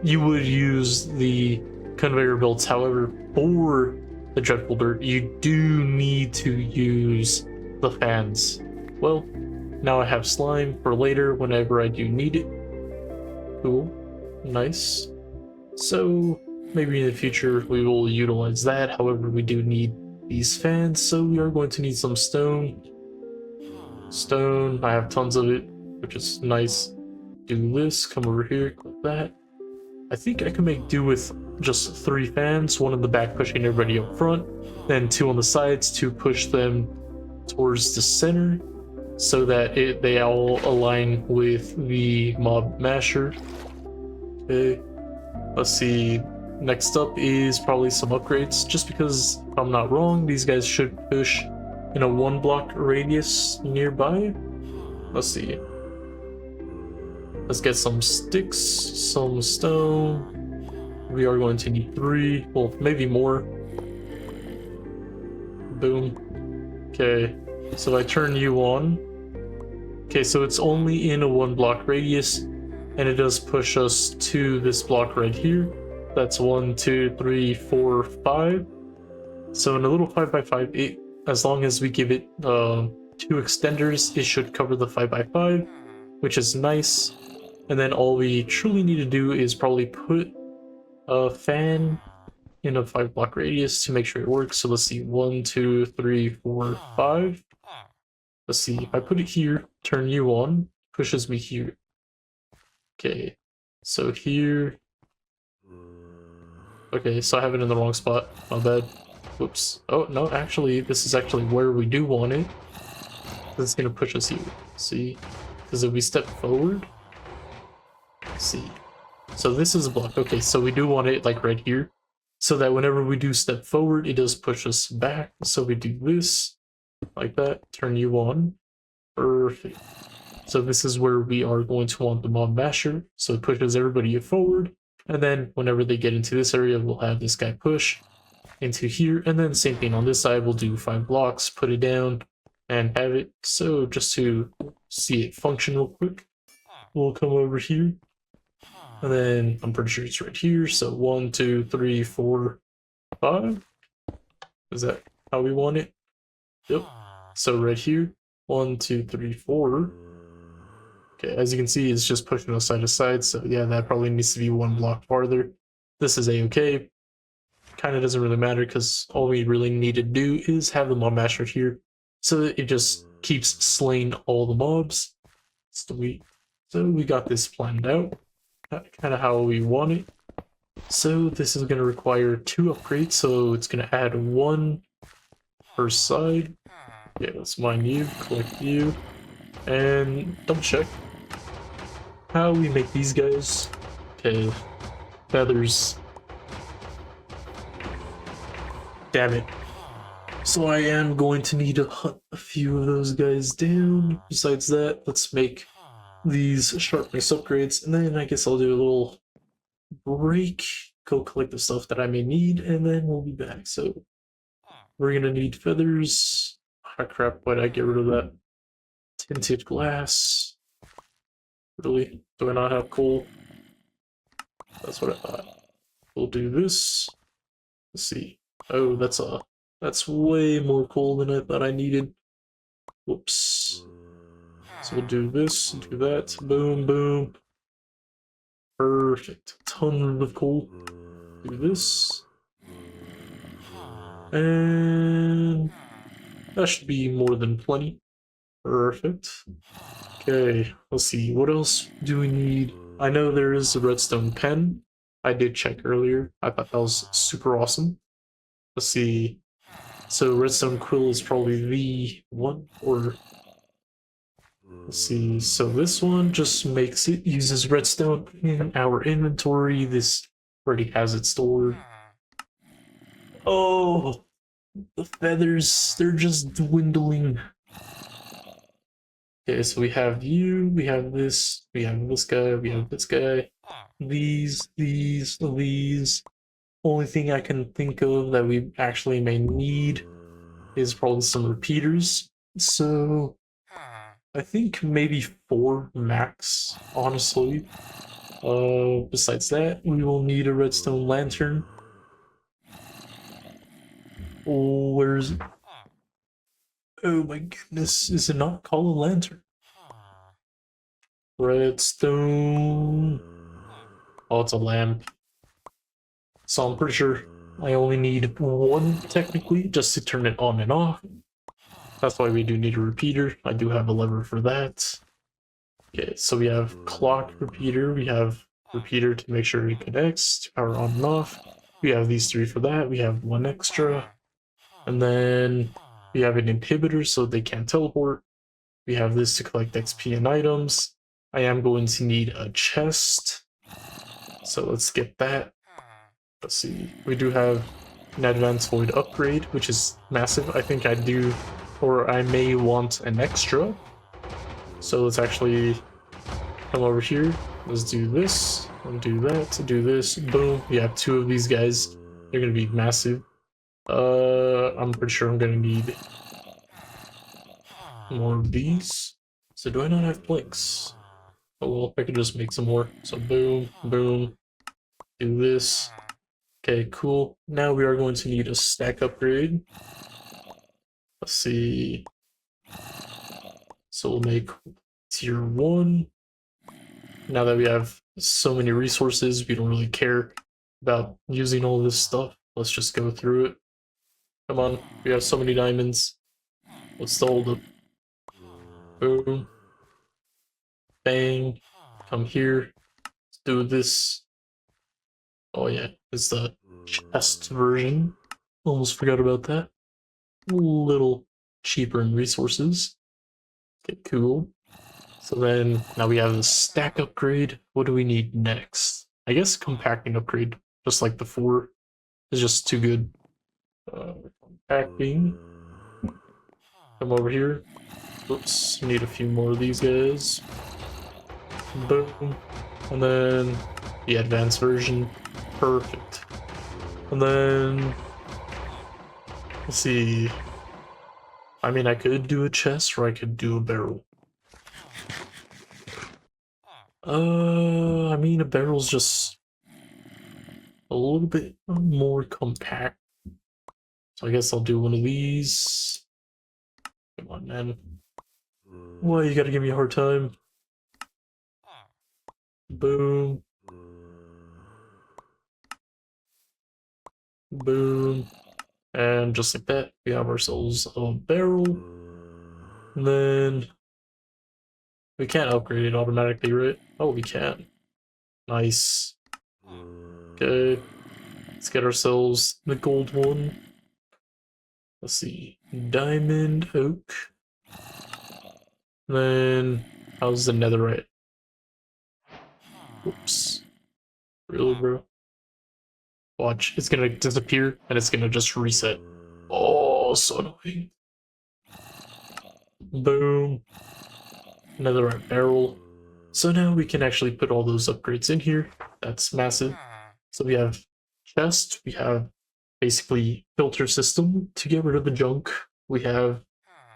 you would use the conveyor belts. However, for the dreadful dirt, you do need to use the fans. Well, now I have slime for later whenever I do need it. Cool. Nice. So maybe in the future we will utilize that. However, we do need these fans, so we are going to need some stone. Stone, I have tons of it, which is nice. Do this, come over here, click that. I think I can make do with just 3 fans, 1 in the back pushing everybody up front, then 2 on the sides to push them towards the center, so that they all align with the mob masher. Okay, let's see. Next up is probably some upgrades, just because if I'm not wrong, these guys should push in a 1 block radius nearby. Let's see. Let's get some sticks, some stone. We are going to need 3, well, maybe more. Boom. Okay, so I turn you on. Okay, so it's only in a 1 block radius, and it does push us to this block right here. That's 1, 2, 3, 4, 5. So in a little 5x5, as long as we give it 2 extenders, it should cover the 5x5, which is nice. And then all we truly need to do is probably put a fan in a 5 block radius to make sure it works. So let's see, 1, 2, 3, 4, 5. Let's see, if I put it here, turn you on, pushes me here. Okay, so here. Okay, so I have it in the wrong spot. My bad. Whoops. Oh, no, actually, this is actually where we do want it. This is going to push us here. See? Because if we step forward... See. So this is a block. Okay, so we do want it like right here. So that whenever we do step forward, it does push us back. So we do this. Like that. Turn you on. Perfect. So this is where we are going to want the mob masher. So it pushes everybody forward. And then whenever they get into this area, we'll have this guy push into here. And then same thing on this side, we'll do 5 blocks, put it down, and have it. So just to see it function real quick, we'll come over here, and then I'm pretty sure it's right here. So 1, 2, 3, 4, 5. Is that how we want it? Yep. So right here, 1, 2, 3, 4. Okay, as you can see, it's just pushing us side to side. So yeah, that probably needs to be 1 block farther. This is a-okay. Kind of doesn't really matter because all we really need to do is have the mob masher here, so that it just keeps slaying all the mobs. So we got this planned out, kind of how we want it. So this is going to require 2 upgrades, so it's going to add 1 per side. Yeah, let's mine you, collect you, and double check how we make these guys. Okay, feathers. Damn it. So I am going to need to hunt a few of those guys down. Besides that, let's make these sharpness upgrades, and then I guess I'll do a little break, go collect the stuff that I may need, and then we'll be back. So we're gonna need feathers. Oh crap, why did I get rid of that? Tinted glass. Really? Do I not have coal? That's what I thought. We'll do this. Let's see. Oh, that's way more coal than I thought I needed. Whoops. So we'll do this, do that. Boom, boom. Perfect. Ton of coal. Do this. And that should be more than plenty. Perfect. Okay, let's see. What else do we need? I know there is a redstone pen. I did check earlier. I thought that was super awesome. Let's see. So redstone quill is probably the one, or let's see. So this one just makes it uses redstone in our inventory. This already has it stored. Oh, the feathers, they're just dwindling. Okay, so we have you, we have this guy, we have this guy. These. Only thing I can think of that we actually may need is probably some repeaters. So I think maybe 4 max, honestly. Besides that, we will need a redstone lantern. Oh, where is it? Oh my goodness, is it not called a lantern? Redstone. Oh, it's a lamp. So I'm pretty sure I only need 1 technically just to turn it on and off. That's why we do need a repeater. I do have a lever for that. Okay, so we have clock repeater, we have repeater to make sure it connects to power on and off. We have these 3 for that, we have 1 extra. And then we have an inhibitor so they can't teleport. We have this to collect XP and items. I am going to need a chest. So let's get that. Let's see. We do have an advanced void upgrade, which is massive. I think I do, or I may want an extra. So let's actually come over here. Let's do this, and do that, do this. Boom. We have 2 of these guys. They're going to be massive. I'm pretty sure I'm going to need more of these. So do I not have planks? Oh well, I could just make some more. So boom, boom. Do this. Okay, cool. Now we are going to need a stack upgrade. Let's see. So we'll make tier 1. Now that we have so many resources, we don't really care about using all this stuff. Let's just go through it. Come on, we have so many diamonds. What's the hold up? Boom. Bang. Come here. Let's do this. Oh yeah, it's the chest version. Almost forgot about that. A little cheaper in resources. Okay, cool. So then, now we have the stack upgrade. What do we need next? I guess compacting upgrade, just like before, is just too good. Compacting. Come over here. Oops, need a few more of these guys. Boom. And then the advanced version. Perfect. And then let's see. I mean, I could do a chest or I could do a barrel. I mean, a barrel's just a little bit more compact. So I guess I'll do one of these. Come on, man. Why you gotta give me a hard time? Boom. Boom. And just like that, we have ourselves a barrel. And then we can't upgrade it automatically, right? Oh, we can. Nice. Okay. Let's get ourselves the gold one. Let's see. Diamond, oak. Then, how's the netherite? Whoops. Really, bro? Watch, it's gonna disappear and it's gonna just reset. Oh, so annoying. Boom. Netherite barrel. So now we can actually put all those upgrades in here. That's massive. So we have chest, we have basically filter system to get rid of the junk. We have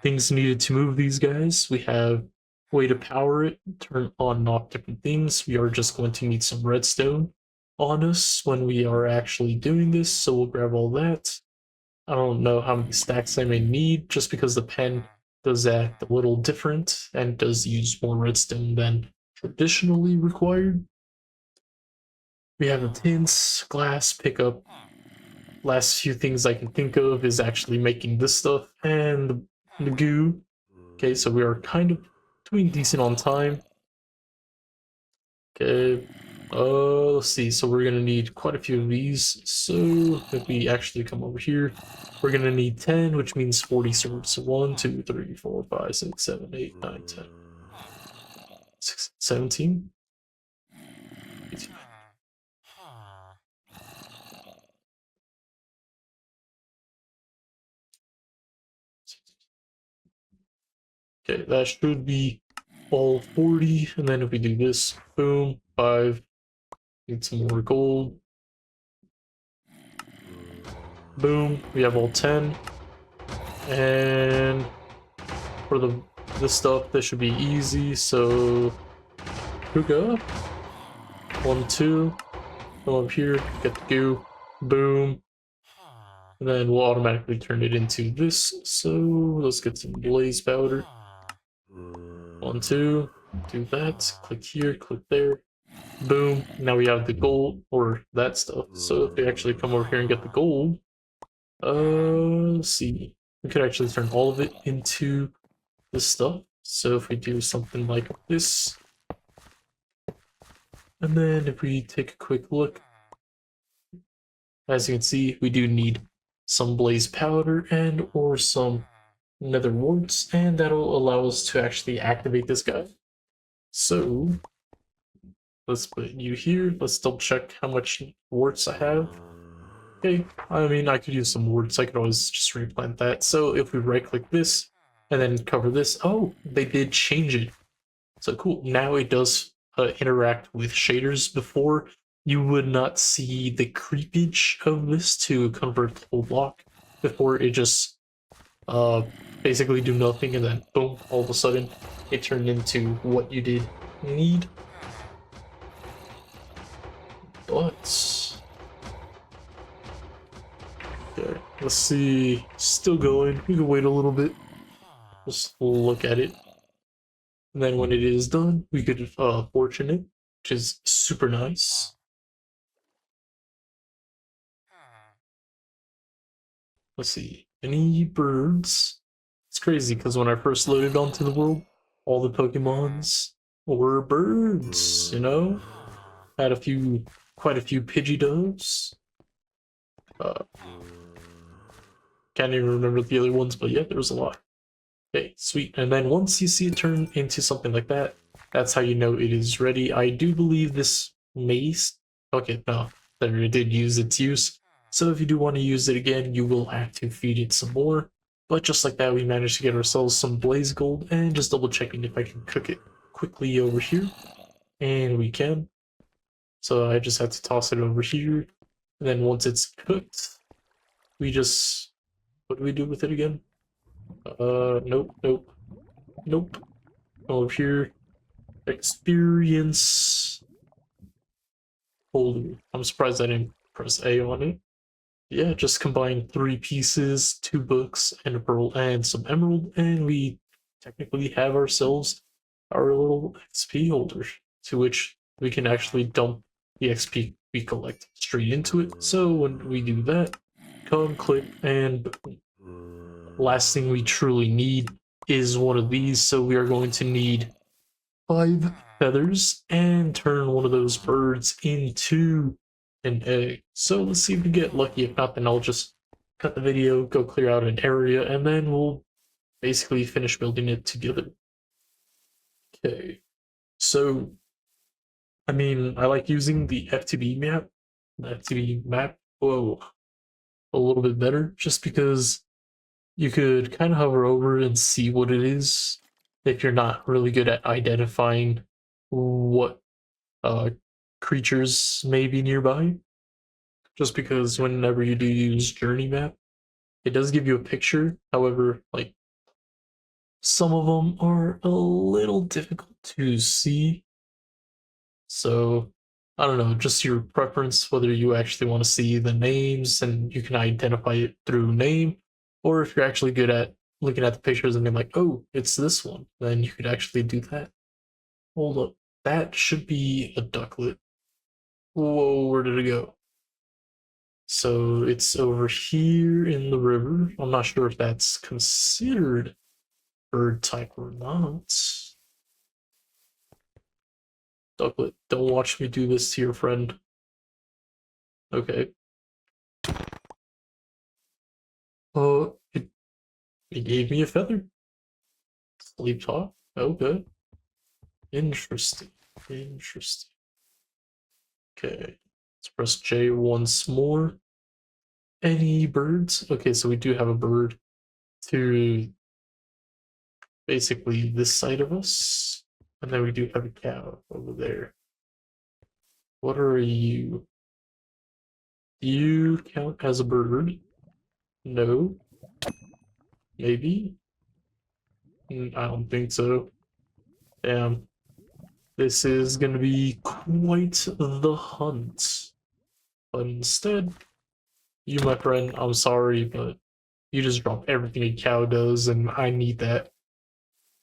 things needed to move these guys. We have way to power it, turn on and off different things. We are just going to need some redstone on us when we are actually doing this, so we'll grab all that. I don't know how many stacks I may need, just because the pen does act a little different and does use more redstone than traditionally required. We have the tints, glass, pickup. Last few things I can think of is actually making this stuff and the goo. Okay, so we are kind of doing decent on time. Okay, let's see. So we're gonna need quite a few of these. So if we actually come over here, we're gonna need 10, which means 40 swords. So 1, 2, 3, 4, 5, 6, 7, 8, 9, 10. 6, 17. 18. Okay, that should be all 40, and then if we do this, boom, 5, need some more gold. Boom, we have all 10. And for this stuff, this should be easy, so hook up. 1, 2, come up here, get the goo, boom. And then we'll automatically turn it into this, so let's get some blaze powder. 1, 2, do that, click here, click there, boom. Now we have the gold, or that stuff. So if we actually come over here and get the gold, let's see. We could actually turn all of it into this stuff. So if we do something like this, and then if we take a quick look, as you can see, we do need some blaze powder and or some nether warts, and that'll allow us to actually activate this guy. So let's put you here. Let's double check how much warts I have. Okay, I mean, I could use some warts. I could always just replant that. So if we right click this and then cover this, oh, they did change it. So cool. Now it does interact with shaders. Before, you would not see the creepage of this to convert the whole block. Before, it just basically do nothing, and then boom, all of a sudden, it turned into what you did need. But okay, let's see. Still going. We can wait a little bit. Just look at it. And then when it is done, we could fortune it, which is super nice. Let's see. Any birds? It's crazy because when I first loaded onto the world, all the Pokemons were birds, you know? Had quite a few Pidgeodoes. Can't even remember the other ones, but yeah, there was a lot. Okay, sweet. And then once you see it turn into something like that, that's how you know it is ready. I do believe this mace. Okay, no, it did use its use. So if you do want to use it again, you will have to feed it some more. But just like that, we managed to get ourselves some blaze gold, and just double checking if I can cook it quickly over here. And we can. So I just had to toss it over here. And then once it's cooked, we just, what do we do with it again? Nope, nope, nope. Over here. Experience folder. I'm surprised I didn't press A on it. Yeah, just combine 3 pieces, 2 books, and a pearl and some emerald, and we technically have ourselves our little XP holder, to which we can actually dump the XP we collect straight into it. So when we do that, come, click, and boom. Last thing we truly need is one of these, so we are going to need 5 feathers and turn one of those birds into an egg. So let's see if we get lucky. If not, then I'll just cut the video, go clear out an area, and then we'll basically finish building it together. Okay, so I mean, I like using the FTB map. The FTB map, whoa, a little bit better, just because you could kind of hover over and see what it is if you're not really good at identifying what creatures may be nearby. Just because whenever you do use Journey Map, it does give you a picture. However, like, some of them are a little difficult to see. So, I don't know, just your preference, whether you actually want to see the names and you can identify it through name, or if you're actually good at looking at the pictures and being like, oh, it's this one, then you could actually do that. Hold up, that should be a ducklet. Whoa, where did it go? So it's over here in the river. I'm not sure if that's considered bird type or not. Ducklet, don't watch me do this to your friend. Okay. It gave me a feather. Sleep talk. Okay. Interesting. Interesting. Okay. Let's press J once more. Any birds? Okay, so we do have a bird to basically this side of us. And then we do have a cow over there. What are you? Do you count as a bird? No. Maybe? I don't think so. Damn. This is gonna be quite the hunt. But instead, you, my friend, I'm sorry, but you just drop everything a cow does, and I need that.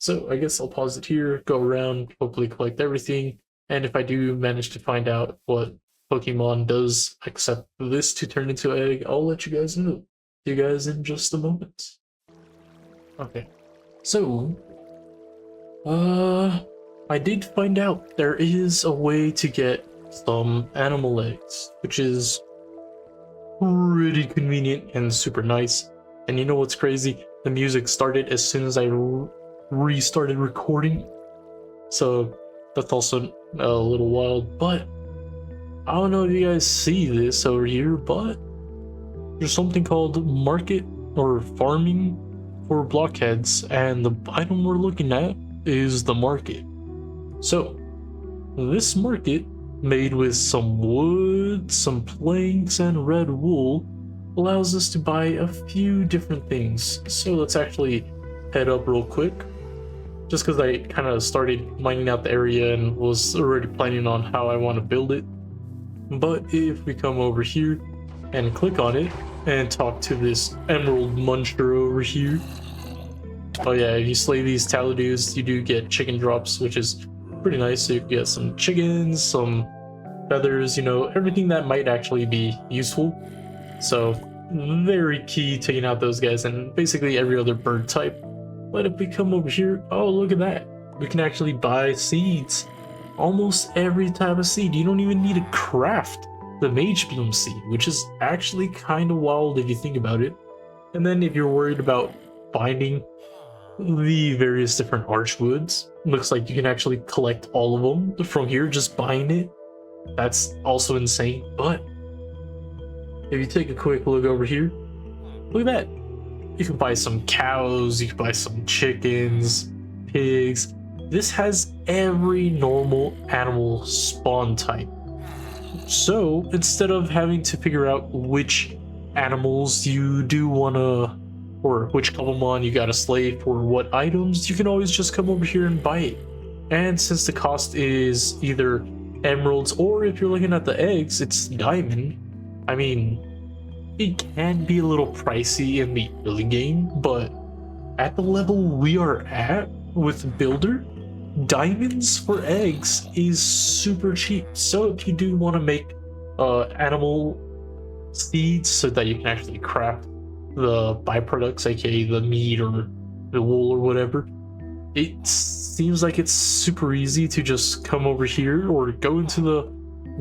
So I guess I'll pause it here, go around, hopefully collect everything, and if I do manage to find out what Pokemon does accept this to turn into an egg, I'll let you guys know. See you guys in just a moment. Okay, so, I did find out there is a way to get some animal eggs, which is pretty convenient and super nice. And you know what's crazy? The music started as soon as I restarted recording, so that's also a little wild. But I don't know if you guys see this over here, but there's something called market or farming for blockheads, and the item we're looking at is the market. So this market, made with some wood, some planks, and red wool, allows us to buy a few different things. So let's actually head up real quick, just because I kind of started mining out the area and was already planning on how I want to build it. But if we come over here and click on it and talk to this emerald muncher over here, oh yeah, if you slay these Taladoos, you do get chicken drops, which is pretty nice. So you can get some chickens, some feathers, you know, everything that might actually be useful. So very key taking out those guys, and basically every other bird type. But if we come over here, oh, look at that. We can actually buy seeds. Almost every type of seed. You don't even need to craft the Mage Bloom seed, which is actually kind of wild if you think about it. And then if you're worried about finding the various different archwoods, looks like you can actually collect all of them from here just buying it. That's also insane. But if you take a quick look over here, look at that. You can buy some cows, you can buy some chickens, pigs. This has every normal animal spawn type. So instead of having to figure out which animals you do want to or which cobblemon you gotta slay for what items, you can always just come over here and buy it. And since the cost is either emeralds, or if you're looking at the eggs, it's diamond, I mean, it can be a little pricey in the early game, but at the level we are at with Builder, diamonds for eggs is super cheap. So if you do want to make animal seeds so that you can actually craft the byproducts, aka the meat or the wool or whatever, it seems like it's super easy to just come over here or go into the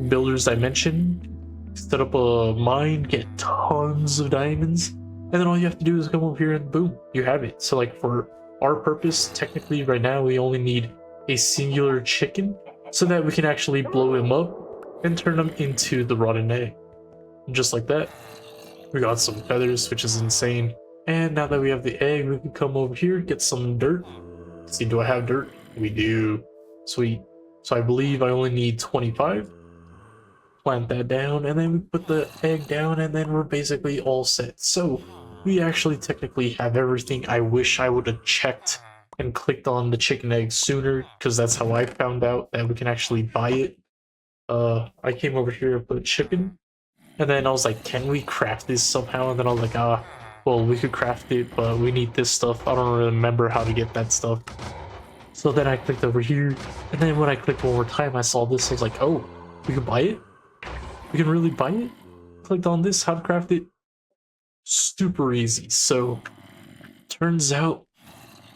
builders dimension, set up a mine, get tons of diamonds, and then all you have to do is come over here and boom, you have it. So like for our purpose, technically right now we only need a singular chicken so that we can actually blow him up and turn him into the rotten egg. And just like that, we got some feathers, which is insane. And now that we have the egg, we can come over here, get some dirt. Let's see, do I have dirt? We do. Sweet. So I believe I only need 25. Plant that down, and then we put the egg down, and then we're basically all set. So we actually technically have everything. I wish I would have checked and clicked on the chicken egg sooner, because that's how I found out that we can actually buy it. I came over here and put chicken, and then I was like, can we craft this somehow? And then I was like, well, we could craft it, but we need this stuff. I don't remember how to get that stuff. So then I clicked over here, and then when I clicked one more time, I saw this. I was like, oh, we can buy it? We can really buy it? Clicked on this, how to craft it. Super easy. So turns out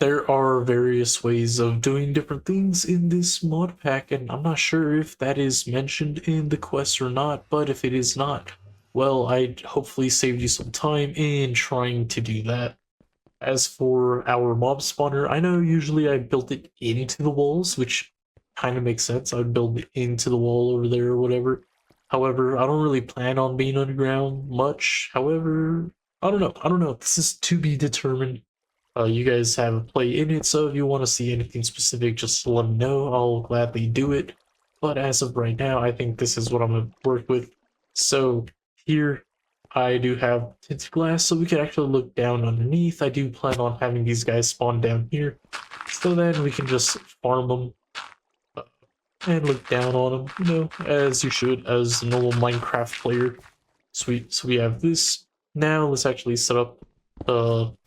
there are various ways of doing different things in this mod pack, and I'm not sure if that is mentioned in the quest or not, but if it is not, well, I hopefully saved you some time in trying to do that. As for our mob spawner, I know usually I built it into the walls, which kind of makes sense. I would build it into the wall over there or whatever. However, I don't really plan on being underground much. However, I don't know. This is to be determined. You guys have a play in it, so if you want to see anything specific, just let me know. I'll gladly do it. But as of right now, I think this is what I'm going to work with. So here, I do have tinted glass, so we can actually look down underneath. I do plan on having these guys spawn down here, so then we can just farm them and look down on them, you know, as you should as a normal Minecraft player. Sweet. So we have this. Now let's actually set up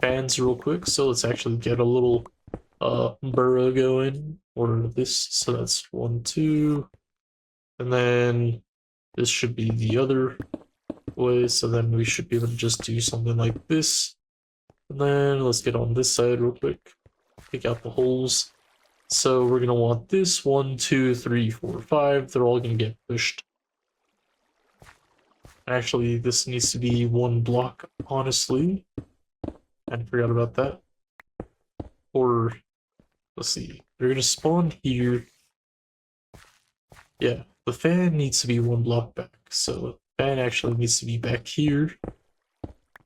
fans real quick. So let's actually get a little burrow going, or this. So that's 1, 2, and then this should be the other way. So then we should be able to just do something like this. And then let's get on this side real quick. Pick out the holes. So we're gonna want this 1, 2, 3, 4, 5. They're all gonna get pushed. Actually, this needs to be 1 block, honestly. I forgot about that. Or, let's see, they're gonna spawn here. Yeah, the fan needs to be 1 block back. So the fan actually needs to be back here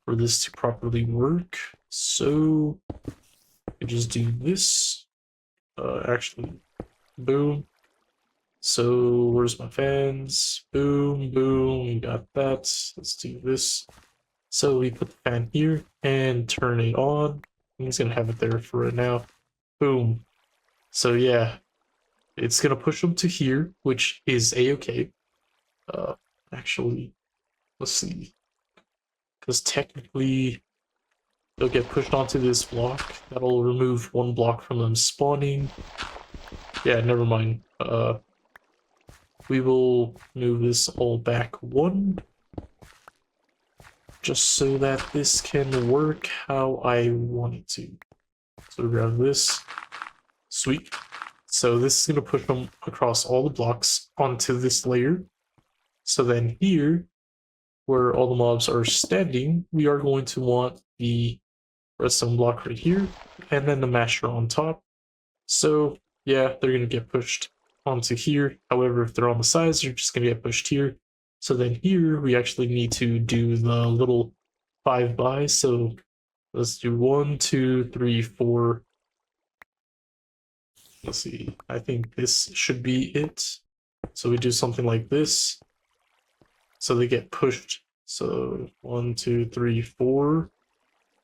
for this to properly work. So we just do this. Actually, boom. So where's my fans? Boom, boom, we got that. Let's do this. So we put the fan here and turn it on. I'm just gonna have it there for right now. Boom. So yeah, it's gonna push them to here, which is a-okay. Actually, let's see, because technically they'll get pushed onto this block. That'll remove 1 block from them spawning. Yeah, never mind. We will move this all back 1, just so that this can work how I want it to. So we grab this. Sweet. So this is going to push them across all the blocks onto this layer. So then here, where all the mobs are standing, we are going to want the redstone block right here, and then the masher on top. So yeah, they're going to get pushed onto here. However, if they're on the sides, they're just going to get pushed here. So then here, we actually need to do the little 5 by. So let's do 1, 2, 3, 4. Let's see, I think this should be it. So we do something like this. So they get pushed. So 1, 2, 3, 4.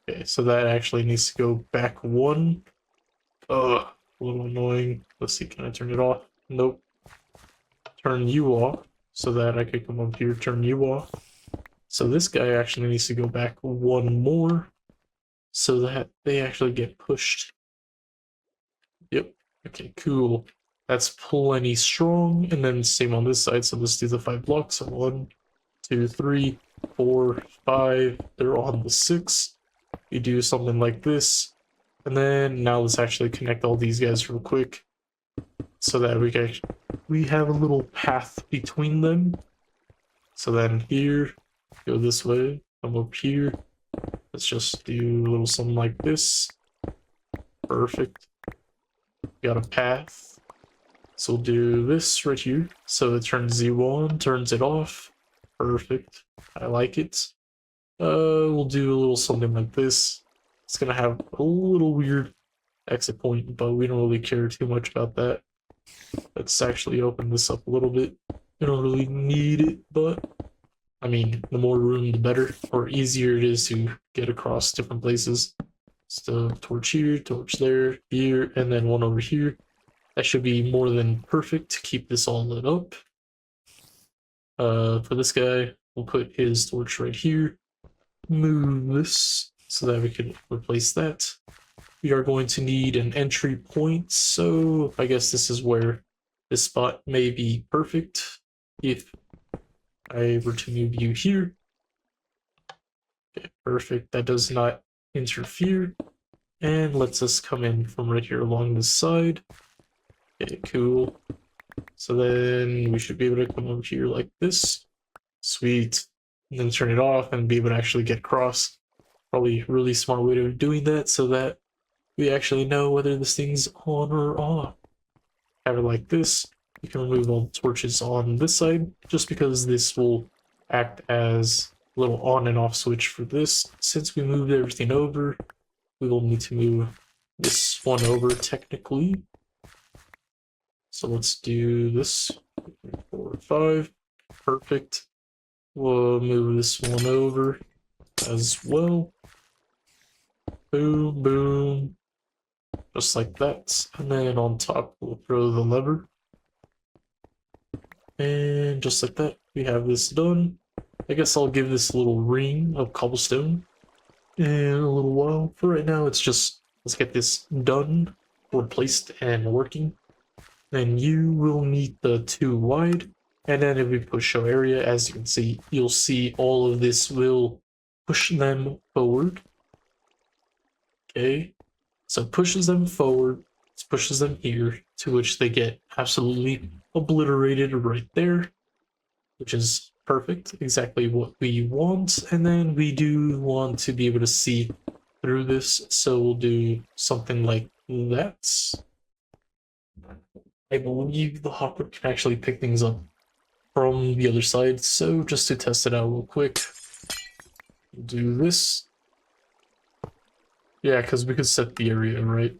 Okay, so that actually needs to go back one. Ugh, a little annoying. Let's see, can I turn it off? Nope. Turn you off so that I could come up here, turn you off. So this guy actually needs to go back one more so that they actually get pushed. Yep. Okay, cool. That's plenty strong. And then same on this side. So let's do the 5 blocks. So 1, 2, 3, 4, 5. They're on the 6. You do something like this. And then now let's actually connect all these guys real quick so that we have a little path between them. So then here, go this way, come up here. Let's just do a little something like this. Perfect. Got a path. So we'll do this right here. So it turns Z on, turns it off. Perfect. I like it. We'll do a little something like this. It's gonna have a little weird exit point, but we don't really care too much about that. Let's actually open this up a little bit. We don't really need it, but I mean, the more room, the better, or easier it is to get across different places. So torch here, torch there, here, and then one over here. That should be more than perfect to keep this all lit up. For this guy, we'll put his torch right here. Move this so that we can replace that. We are going to need an entry point, so I guess this is where this spot may be perfect. If I were to move you here. Okay, perfect. That does not interfere. And lets us come in from right here along this side. Okay, cool. So then we should be able to come over here like this. Sweet. And then turn it off and be able to actually get across. Probably a really smart way of doing that so that we actually know whether this thing's on or off. Have it like this. You can remove all the torches on this side just because this will act as a little on and off switch for this. Since we moved everything over, we will need to move this one over technically. So let's do this. 4, 5. Perfect. We'll move this one over as well. Boom, boom. Just like that. And then on top, we'll throw the lever. And just like that, we have this done. I guess I'll give this a little ring of cobblestone in a little while. For right now, it's just, let's get this done, replaced, and working. Then you will meet the 2 wide. And then if we push show area, as you can see, you'll see all of this will push them forward. Okay, so it pushes them forward, it pushes them here, to which they get absolutely obliterated right there, which is perfect, exactly what we want. And then we do want to be able to see through this, so we'll do something like that. I believe the hopper can actually pick things up from the other side, so just to test it out real quick, we'll do this. Yeah, because we could set the area, right?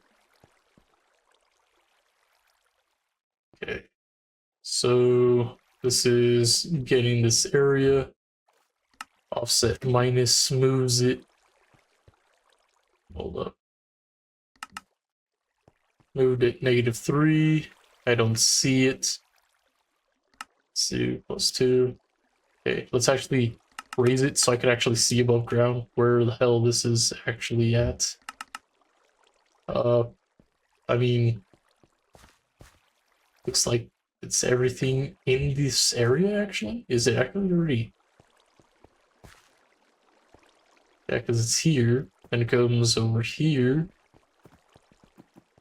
Okay, so this is getting this area. Offset minus moves it. Hold up. Moved it -3. I don't see it. Let's do +2. Okay, let's actually raise it so I could actually see above ground where the hell this is actually at. I mean, looks like it's everything in this area actually. Is it actually already? Yeah, because it's here, and it comes over here.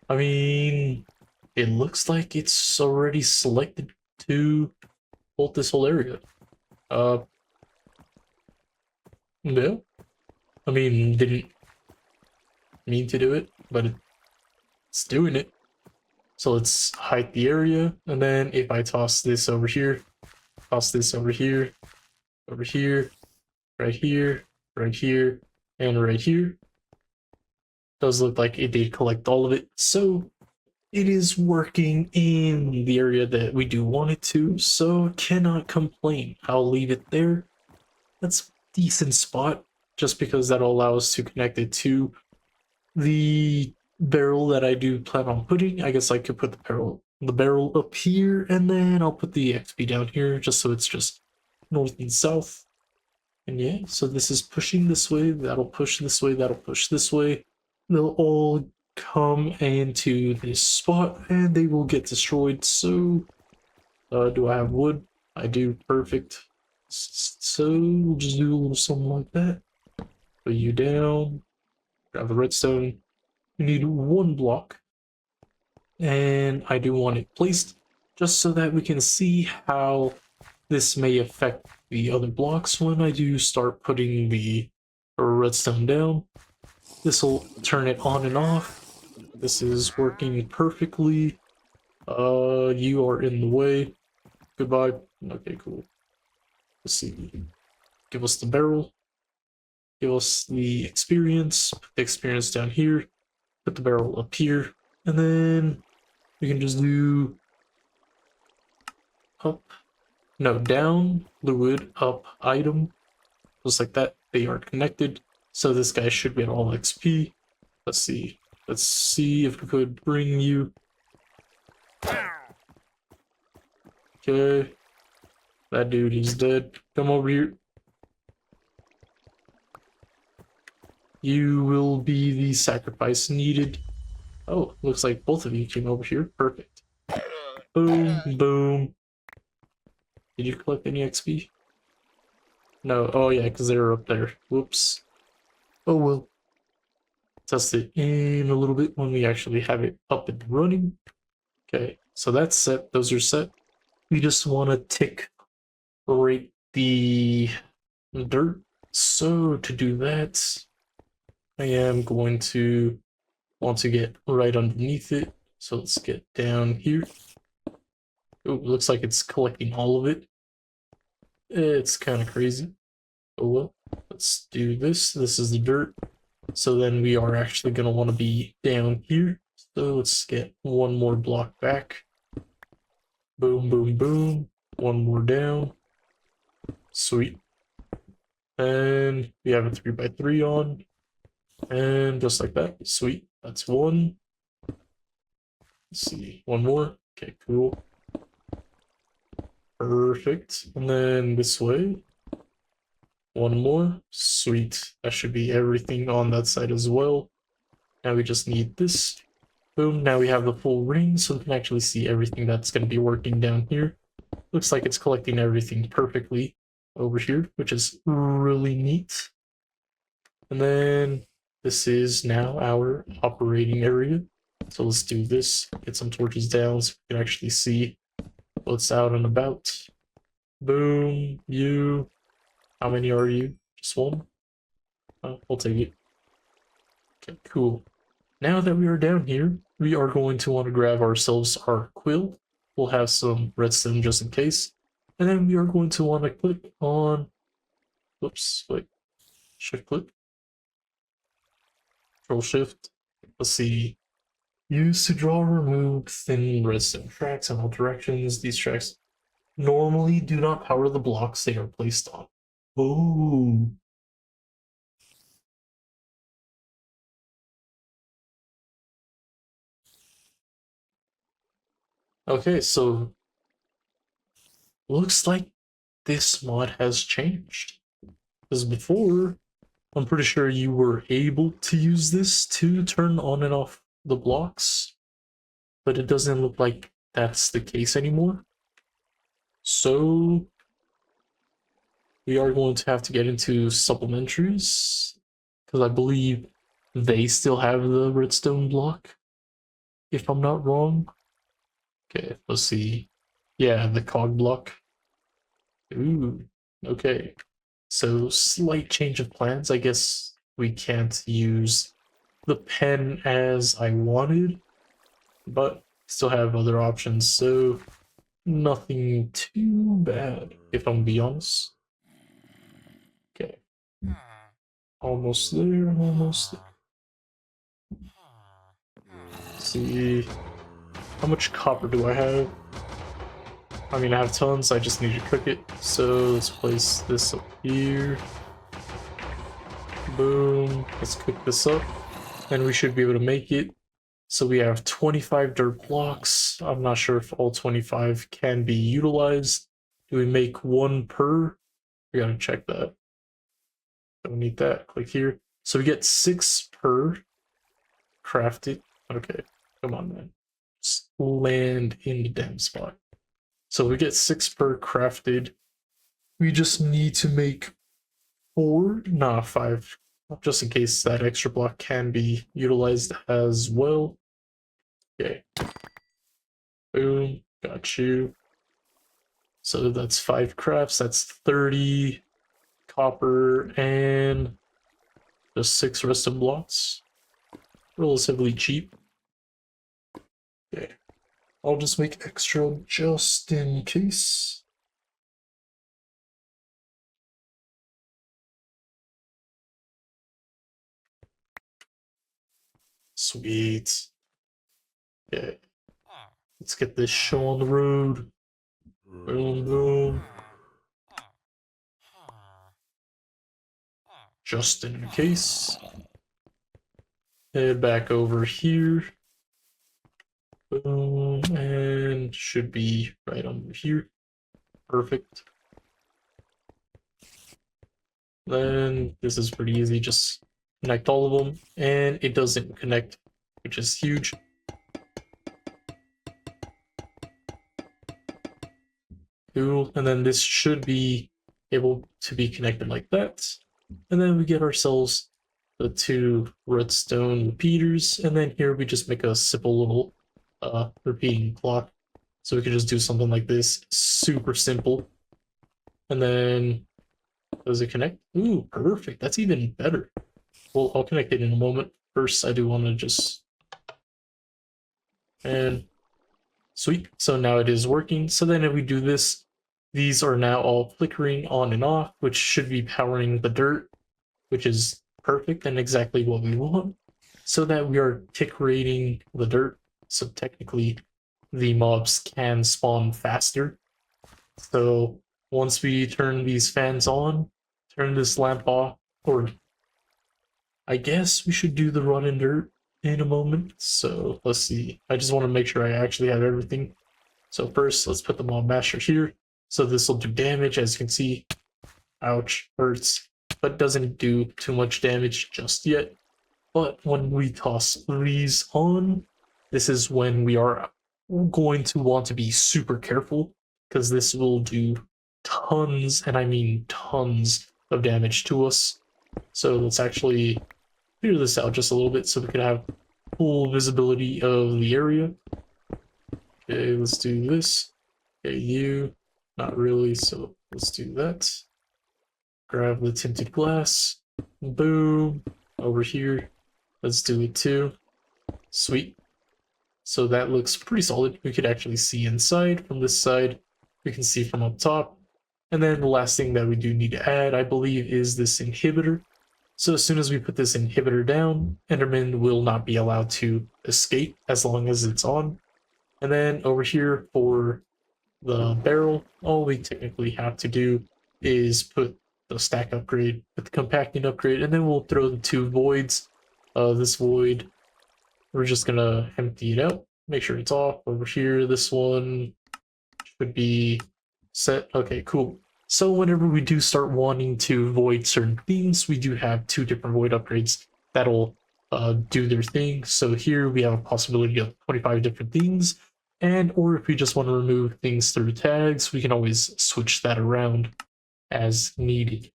I mean, it looks like it's already selected to hold this whole area. No. I mean, didn't mean to do it, but it's doing it. So let's hide the area, and then if I toss this over here, toss this over here, right here, right here, and right here. Does look like it did collect all of it, so it is working in the area that we do want it to, so cannot complain. I'll leave it there. That's a decent spot. just because that'll allow us to connect it to the barrel that I do plan on putting. I guess I could put the barrel up here, and then I'll put the XP down here, just so it's just north and south. And yeah, so this is pushing this way, that'll push this way, that'll push this way. They'll all come into this spot, and they will get destroyed. So, do I have wood? I do, perfect. So, we'll just do a little something like that. Put you down, grab the redstone. You need 1 block, and I do want it placed just so that we can see how this may affect the other blocks when I do start putting the redstone down. This will turn it on and off. This is working perfectly. You are in the way. Goodbye. Okay, cool. Let's see. Give us the barrel. Give us the experience. Put the experience down here. Put the barrel up here. And then we can just do up. No, down, fluid, up, item. Just like that. They are connected. So this guy should get all XP. Let's see. Let's see if we could bring you. Okay. That dude, he's dead. Come over here. You will be the sacrifice needed. Oh, looks like both of you came over here. Perfect. Boom, boom. Did you collect any XP? No. Oh, yeah, because they were up there. Whoops. Oh, well. Test it in a little bit when we actually have it up and running. Okay, so that's set. Those are set. We just want to tick rate the dirt. So to do that, I am going to want to get right underneath it. So let's get down here. Oh, looks like it's collecting all of it. It's kind of crazy. Oh well, let's do this. This is the dirt. So then we are actually going to want to be down here. So let's get 1 more block back. Boom, boom, boom. 1 more down. Sweet. And we have a 3x3 on. And just like that. Sweet. That's 1. Let's see. 1 more. Okay, cool. Perfect. And then this way. 1 more. Sweet. That should be everything on that side as well. Now we just need this. Boom. Now we have the full ring, so we can actually see everything that's going to be working down here. Looks like it's collecting everything perfectly over here, which is really neat. And then this is now our operating area. So let's do this. Get some torches down so we can actually see what's out and about. Boom. You. How many are you? Just 1? Oh, we'll take it. Okay, cool. Now that we are down here, we are going to want to grab ourselves our quill. We'll have some redstone just in case. And then we are going to want to click on... Whoops, wait. Shift click. Control shift. Let's see. Use to draw or remove thin redstone tracks in all directions. These tracks normally do not power the blocks they are placed on. Oh. Okay, so looks like this mod has changed. Because before, I'm pretty sure you were able to use this to turn on and off the blocks, but it doesn't look like that's the case anymore. So we are going to have to get into supplementaries, because I believe they still have the redstone block, if I'm not wrong. Okay, let's see. Yeah, the cog block. Ooh, okay. So slight change of plans. I guess we can't use the pen as I wanted, but still have other options, so nothing too bad, if I'm be honest. Okay. Almost there, almost there. Let's see. How much copper do I have? I mean, I have tons, I just need to cook it. So let's place this up here. Boom. Let's cook this up. And we should be able to make it. So we have 25 dirt blocks. I'm not sure if all 25 can be utilized. Do we make one per? We gotta check that. Don't need that. Click here. So we get 6 per crafted. Okay, come on, man. Just land in the damn spot. So we get 6 per crafted. We just need to make 4, nah, 5, just in case that extra block can be utilized as well. Okay. Boom, got you. So that's 5 crafts, that's 30 copper and just 6 rested blocks. Relatively cheap. Okay. I'll just make extra just in case. Sweet. Okay. Let's get this show on the road. Boom, boom. Just in case. Head back over here. Boom, and should be right over here. Perfect. Then this is pretty easy, just connect all of them, and it doesn't connect, which is huge. Cool, and then this should be able to be connected like that. And then we get ourselves the 2 redstone repeaters, and then here we just make a simple little repeating clock. So we can just do something like this, super simple. And then, does it connect? Ooh, perfect, that's even better. Well, I'll connect it in a moment. First, I do want to just... And sweet, so now it is working. So then if we do this, these are now all flickering on and off, which should be powering the dirt, which is perfect and exactly what we want, so that we are tick rating the dirt. So technically, the mobs can spawn faster. So once we turn these fans on, turn this lamp off, or I guess we should do the run in dirt in a moment. So let's see. I just want to make sure I actually have everything. So first, let's put the mob masher here. So this will do damage, as you can see. Ouch, hurts, but doesn't do too much damage just yet. But when we toss these on, this is when we are going to want to be super careful, because this will do tons, and I mean tons, of damage to us. So let's actually clear this out just a little bit so we can have full visibility of the area. Okay, let's do this. Okay, you, not really, so let's do that. Grab the tinted glass. Boom. Over here. Let's do it too. Sweet. So that looks pretty solid. We could actually see inside from this side. We can see from up top. And then the last thing that we do need to add, I believe, is this inhibitor. So as soon as we put this inhibitor down, Enderman will not be allowed to escape as long as it's on. And then over here for the barrel, all we technically have to do is put the stack upgrade with the compacting upgrade, and then we'll throw the 2 voids. This void, we're just gonna empty it out, make sure it's off. Over here, this one should be set. Okay, cool. So whenever we do start wanting to void certain things, we do have 2 different void upgrades that'll do their thing. So here we have a possibility of 25 different things, and or if we just want to remove things through tags, we can always switch that around as needed.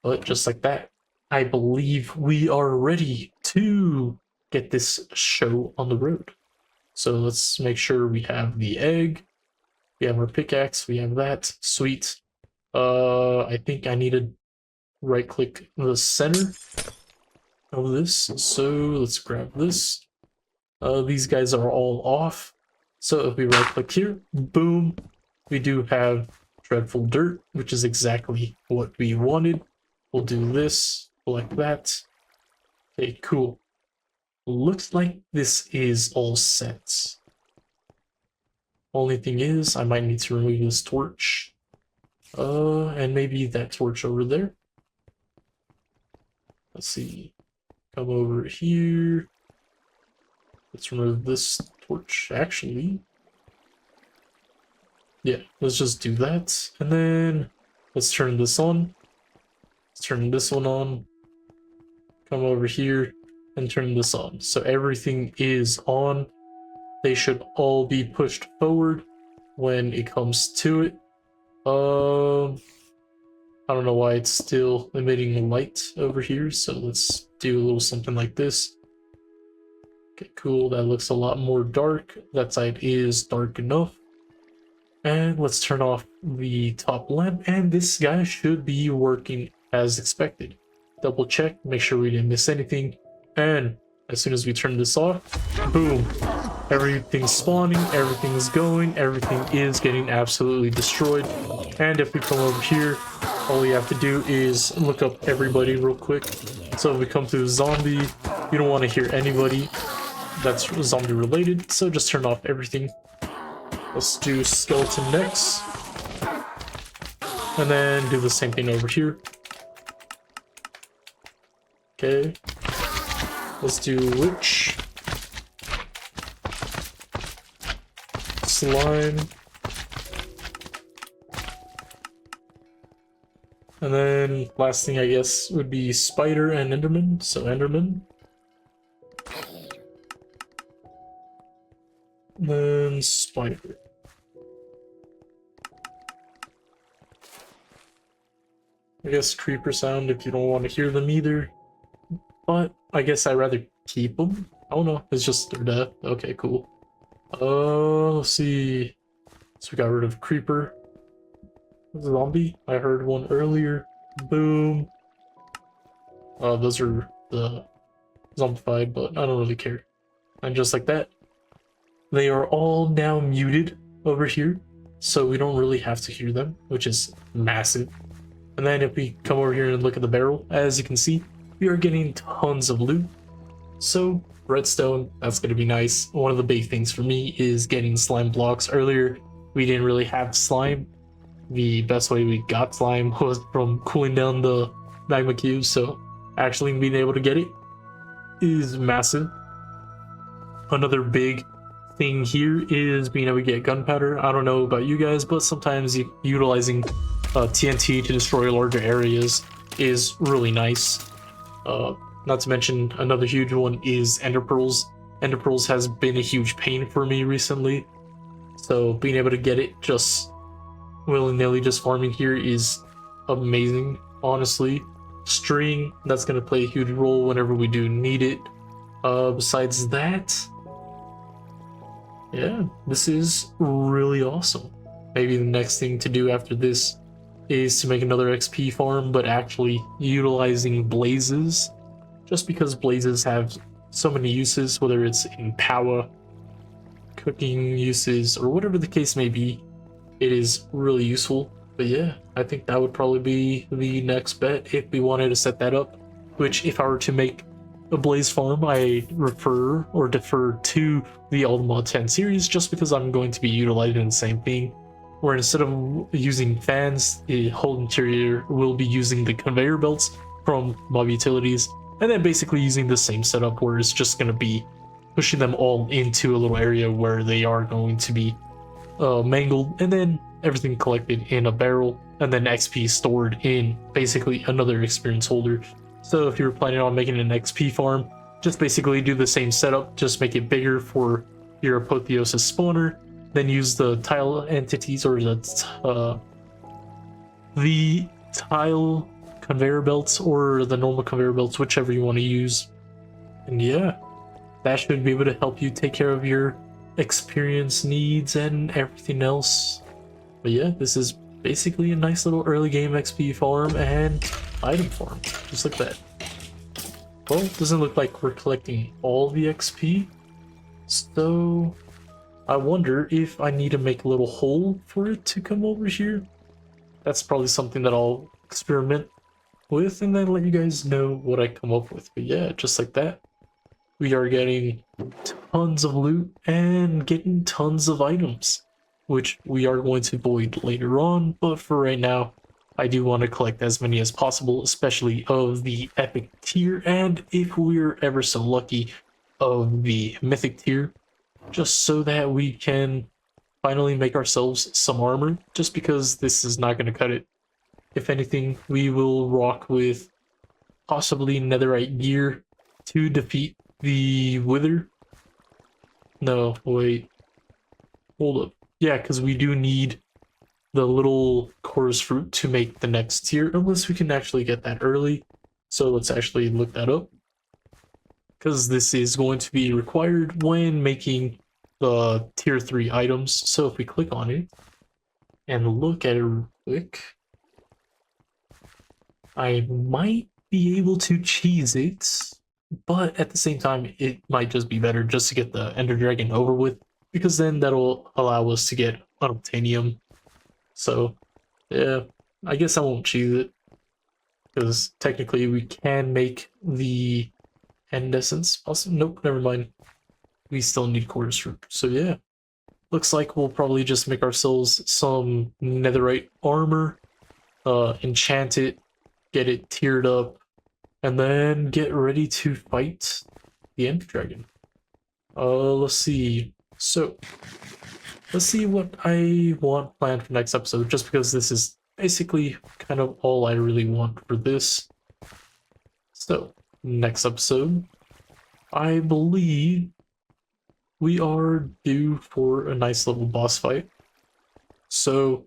But just like that, I believe we are ready to get this show on the road. So let's make sure we have the egg, we have our pickaxe, we have that. Sweet. I think I need to right click the center of this, so let's grab this. These guys are all off, so if we right click here, boom, we do have dreadful dirt, which is exactly what we wanted. We'll do this, like that. Okay, cool. Looks like this is all set. Only thing is, I might need to remove this torch. And maybe that torch over there. Let's see. Come over here. Let's remove this torch, actually. Yeah, let's just do that. And then let's turn this on. Let's turn this one on. Come over here and turn this on. So everything is on. They should all be pushed forward when it comes to it. I don't know why it's still emitting light over here, so let's do a little something like this. Okay, cool. That looks a lot more dark. That side is dark enough. And let's turn off the top lamp, and this guy should be working as expected. Double check, make sure we didn't miss anything, and as soon as we turn this off, boom, everything's spawning, everything's going, everything is getting absolutely destroyed. And if we come over here, all we have to do is look up everybody real quick. So if we come to zombie, you don't want to hear anybody that's zombie related, so just turn off everything. Let's do skeleton next, and then do the same thing over here. Okay, let's do witch, slime, and then last thing I guess would be spider and enderman. So enderman, then spider. I guess creeper sound if you don't want to hear them either. But I guess I'd rather keep them. I don't know. It's just their death. Okay, cool. Let's see. So we got rid of creeper. Zombie. I heard one earlier. Boom. Those are the zombified, but I don't really care. And just like that, they are all now muted over here, so we don't really have to hear them, which is massive. And then if we come over here and look at the barrel, as you can see, we are getting tons of loot. So redstone, that's going to be nice. One of the big things for me is getting slime blocks. Earlier, we didn't really have slime. The best way we got slime was from cooling down the magma cube, so actually being able to get it is massive. Another big thing here is being able to get gunpowder. I don't know about you guys, but sometimes utilizing TNT to destroy larger areas is really nice. Not to mention another huge one is ender pearls. Ender pearls has been a huge pain for me recently, so being able to get it just willy-nilly just farming here is amazing, honestly. String, that's going to play a huge role whenever we do need it. Besides that, yeah, this is really awesome. Maybe the next thing to do after this is to make another XP farm, but actually utilizing blazes, just because blazes have so many uses, whether it's in power, cooking uses, or whatever the case may be. It is really useful. But yeah, I think that would probably be the next bet if we wanted to set that up, which if I were to make a blaze farm, I refer or defer to the AlltheMods 10 series, just because I'm going to be utilizing the same thing, where instead of using fans, the whole interior will be using the conveyor belts from mob utilities, and then basically using the same setup where it's just going to be pushing them all into a little area where they are going to be mangled, and then everything collected in a barrel, and then XP stored in basically another experience holder. So if you're planning on making an XP farm, just basically do the same setup, just make it bigger for your apotheosis spawner, then use the tile entities or the tile conveyor belts or the normal conveyor belts, whichever you want to use. And yeah, that should be able to help you take care of your experience needs and everything else. But yeah, this is basically a nice little early game XP farm and item farm, just like that. Well, it doesn't look like we're collecting all the XP, so I wonder if I need to make a little hole for it to come over here. That's probably something that I'll experiment with and then let you guys know what I come up with. But yeah, just like that, we are getting tons of loot and getting tons of items, which we are going to void later on. But for right now, I do want to collect as many as possible, especially of the epic tier, and if we're ever so lucky, of the mythic tier, just so that we can finally make ourselves some armor, just because this is not going to cut it. If anything, we will rock with possibly netherite gear to defeat the wither. No, wait. Hold up. Yeah, because we do need the little chorus fruit to make the next tier, unless we can actually get that early. So let's actually look that up, because this is going to be required when making the tier 3 items. So if we click on it and look at it real quick, I might be able to cheese it, but at the same time, it might just be better just to get the Ender Dragon over with, because then that'll allow us to get unobtainium. So, yeah, I guess I won't cheese it, because technically we can make the end essence. Also, nope, never mind. We still need chorus fruit. So yeah, looks like we'll probably just make ourselves some netherite armor, enchant it, get it tiered up, and then get ready to fight the Ender Dragon. Let's see. So, let's see what I want planned for next episode, just because this is basically kind of all I really want for this. So, next episode, I believe we are due for a nice little boss fight. So,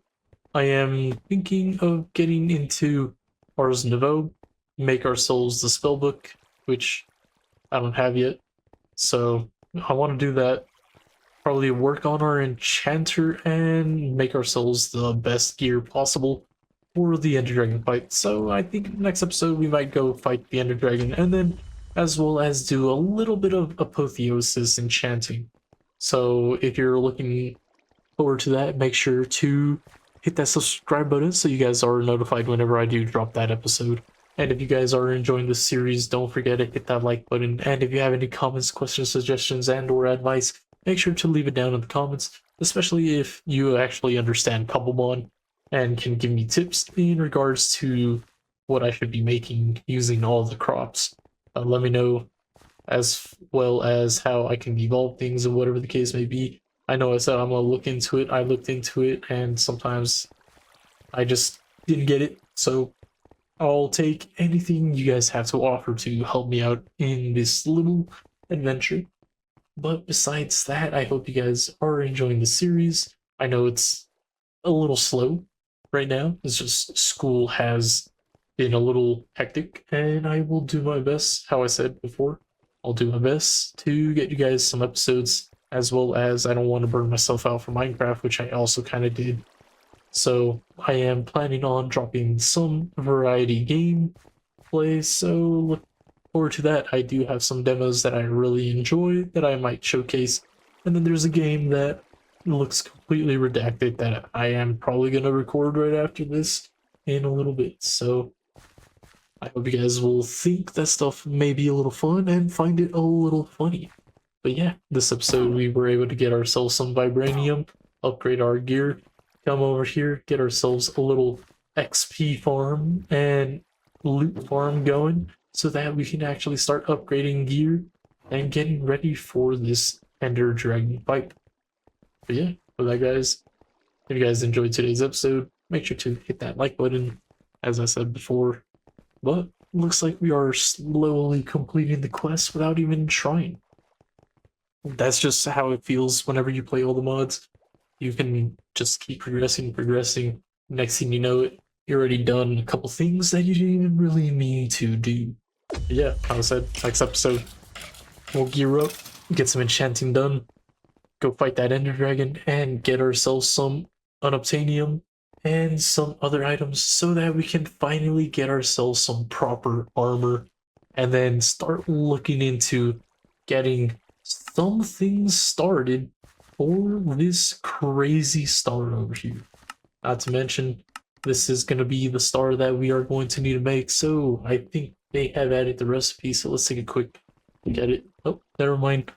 I am thinking of getting into Ars Nouveau, make ourselves the spellbook, which I don't have yet. So, I want to do that. Probably work on our enchanter and make ourselves the best gear possible for the Ender Dragon fight. So I think next episode we might go fight the Ender Dragon, and then as well as do a little bit of apotheosis enchanting. So if you're looking forward to that, make sure to hit that subscribe button so you guys are notified whenever I do drop that episode. And if you guys are enjoying this series, don't forget to hit that like button. And if you have any comments, questions, suggestions, and or advice, make sure to leave it down in the comments, especially if you actually understand cobblemon and can give me tips in regards to what I should be making using all the crops. Let me know, as well as how I can evolve things and whatever the case may be. I know I said I'm gonna look into it. I looked into it, and sometimes I just didn't get it. So I'll take anything you guys have to offer to help me out in this little adventure. But besides that, I hope you guys are enjoying the series. I know it's a little slow right now. It's just school has been a little hectic, and I will do my best. How I said before, I'll do my best to get you guys some episodes, as well as I don't want to burn myself out for Minecraft, which I also kind of did. So I am planning on dropping some variety gameplay, so look forward to that. I do have some demos that I really enjoy that I might showcase, and then there's a game that looks completely redacted that I am probably going to record right after this in a little bit. So I hope you guys will think that stuff may be a little fun and find it a little funny. But yeah, this episode we were able to get ourselves some Vibranium, upgrade our gear, come over here, get ourselves a little XP farm and loot farm going, so that we can actually start upgrading gear and getting ready for this Ender Dragon fight. But yeah, with that guys, if you guys enjoyed today's episode, make sure to hit that like button, as I said before. But looks like we are slowly completing the quest without even trying. That's just how it feels whenever you play AlltheMods. You can just keep progressing. Next thing you know it, you're already done a couple things that you didn't even really mean to do. But yeah, like I said, next episode, we'll gear up, get some enchanting done, go fight that Ender Dragon, and get ourselves some unobtainium and some other items so that we can finally get ourselves some proper armor, and then start looking into getting some things started for this crazy star over here. Not to mention, this is going to be the star that we are going to need to make, so I think they have added the recipe, so let's take a quick look at it. Oh, never mind.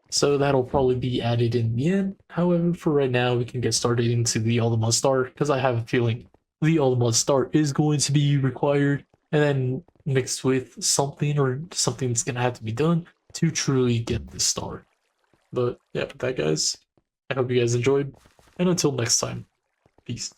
So that'll probably be added in the end. However, for right now, we can get started into the AlltheMons star, because I have a feeling the AlltheMods star is going to be required, and then mixed with something or something that's going to have to be done to truly get this star. But yeah, with that, guys, I hope you guys enjoyed, and until next time, peace.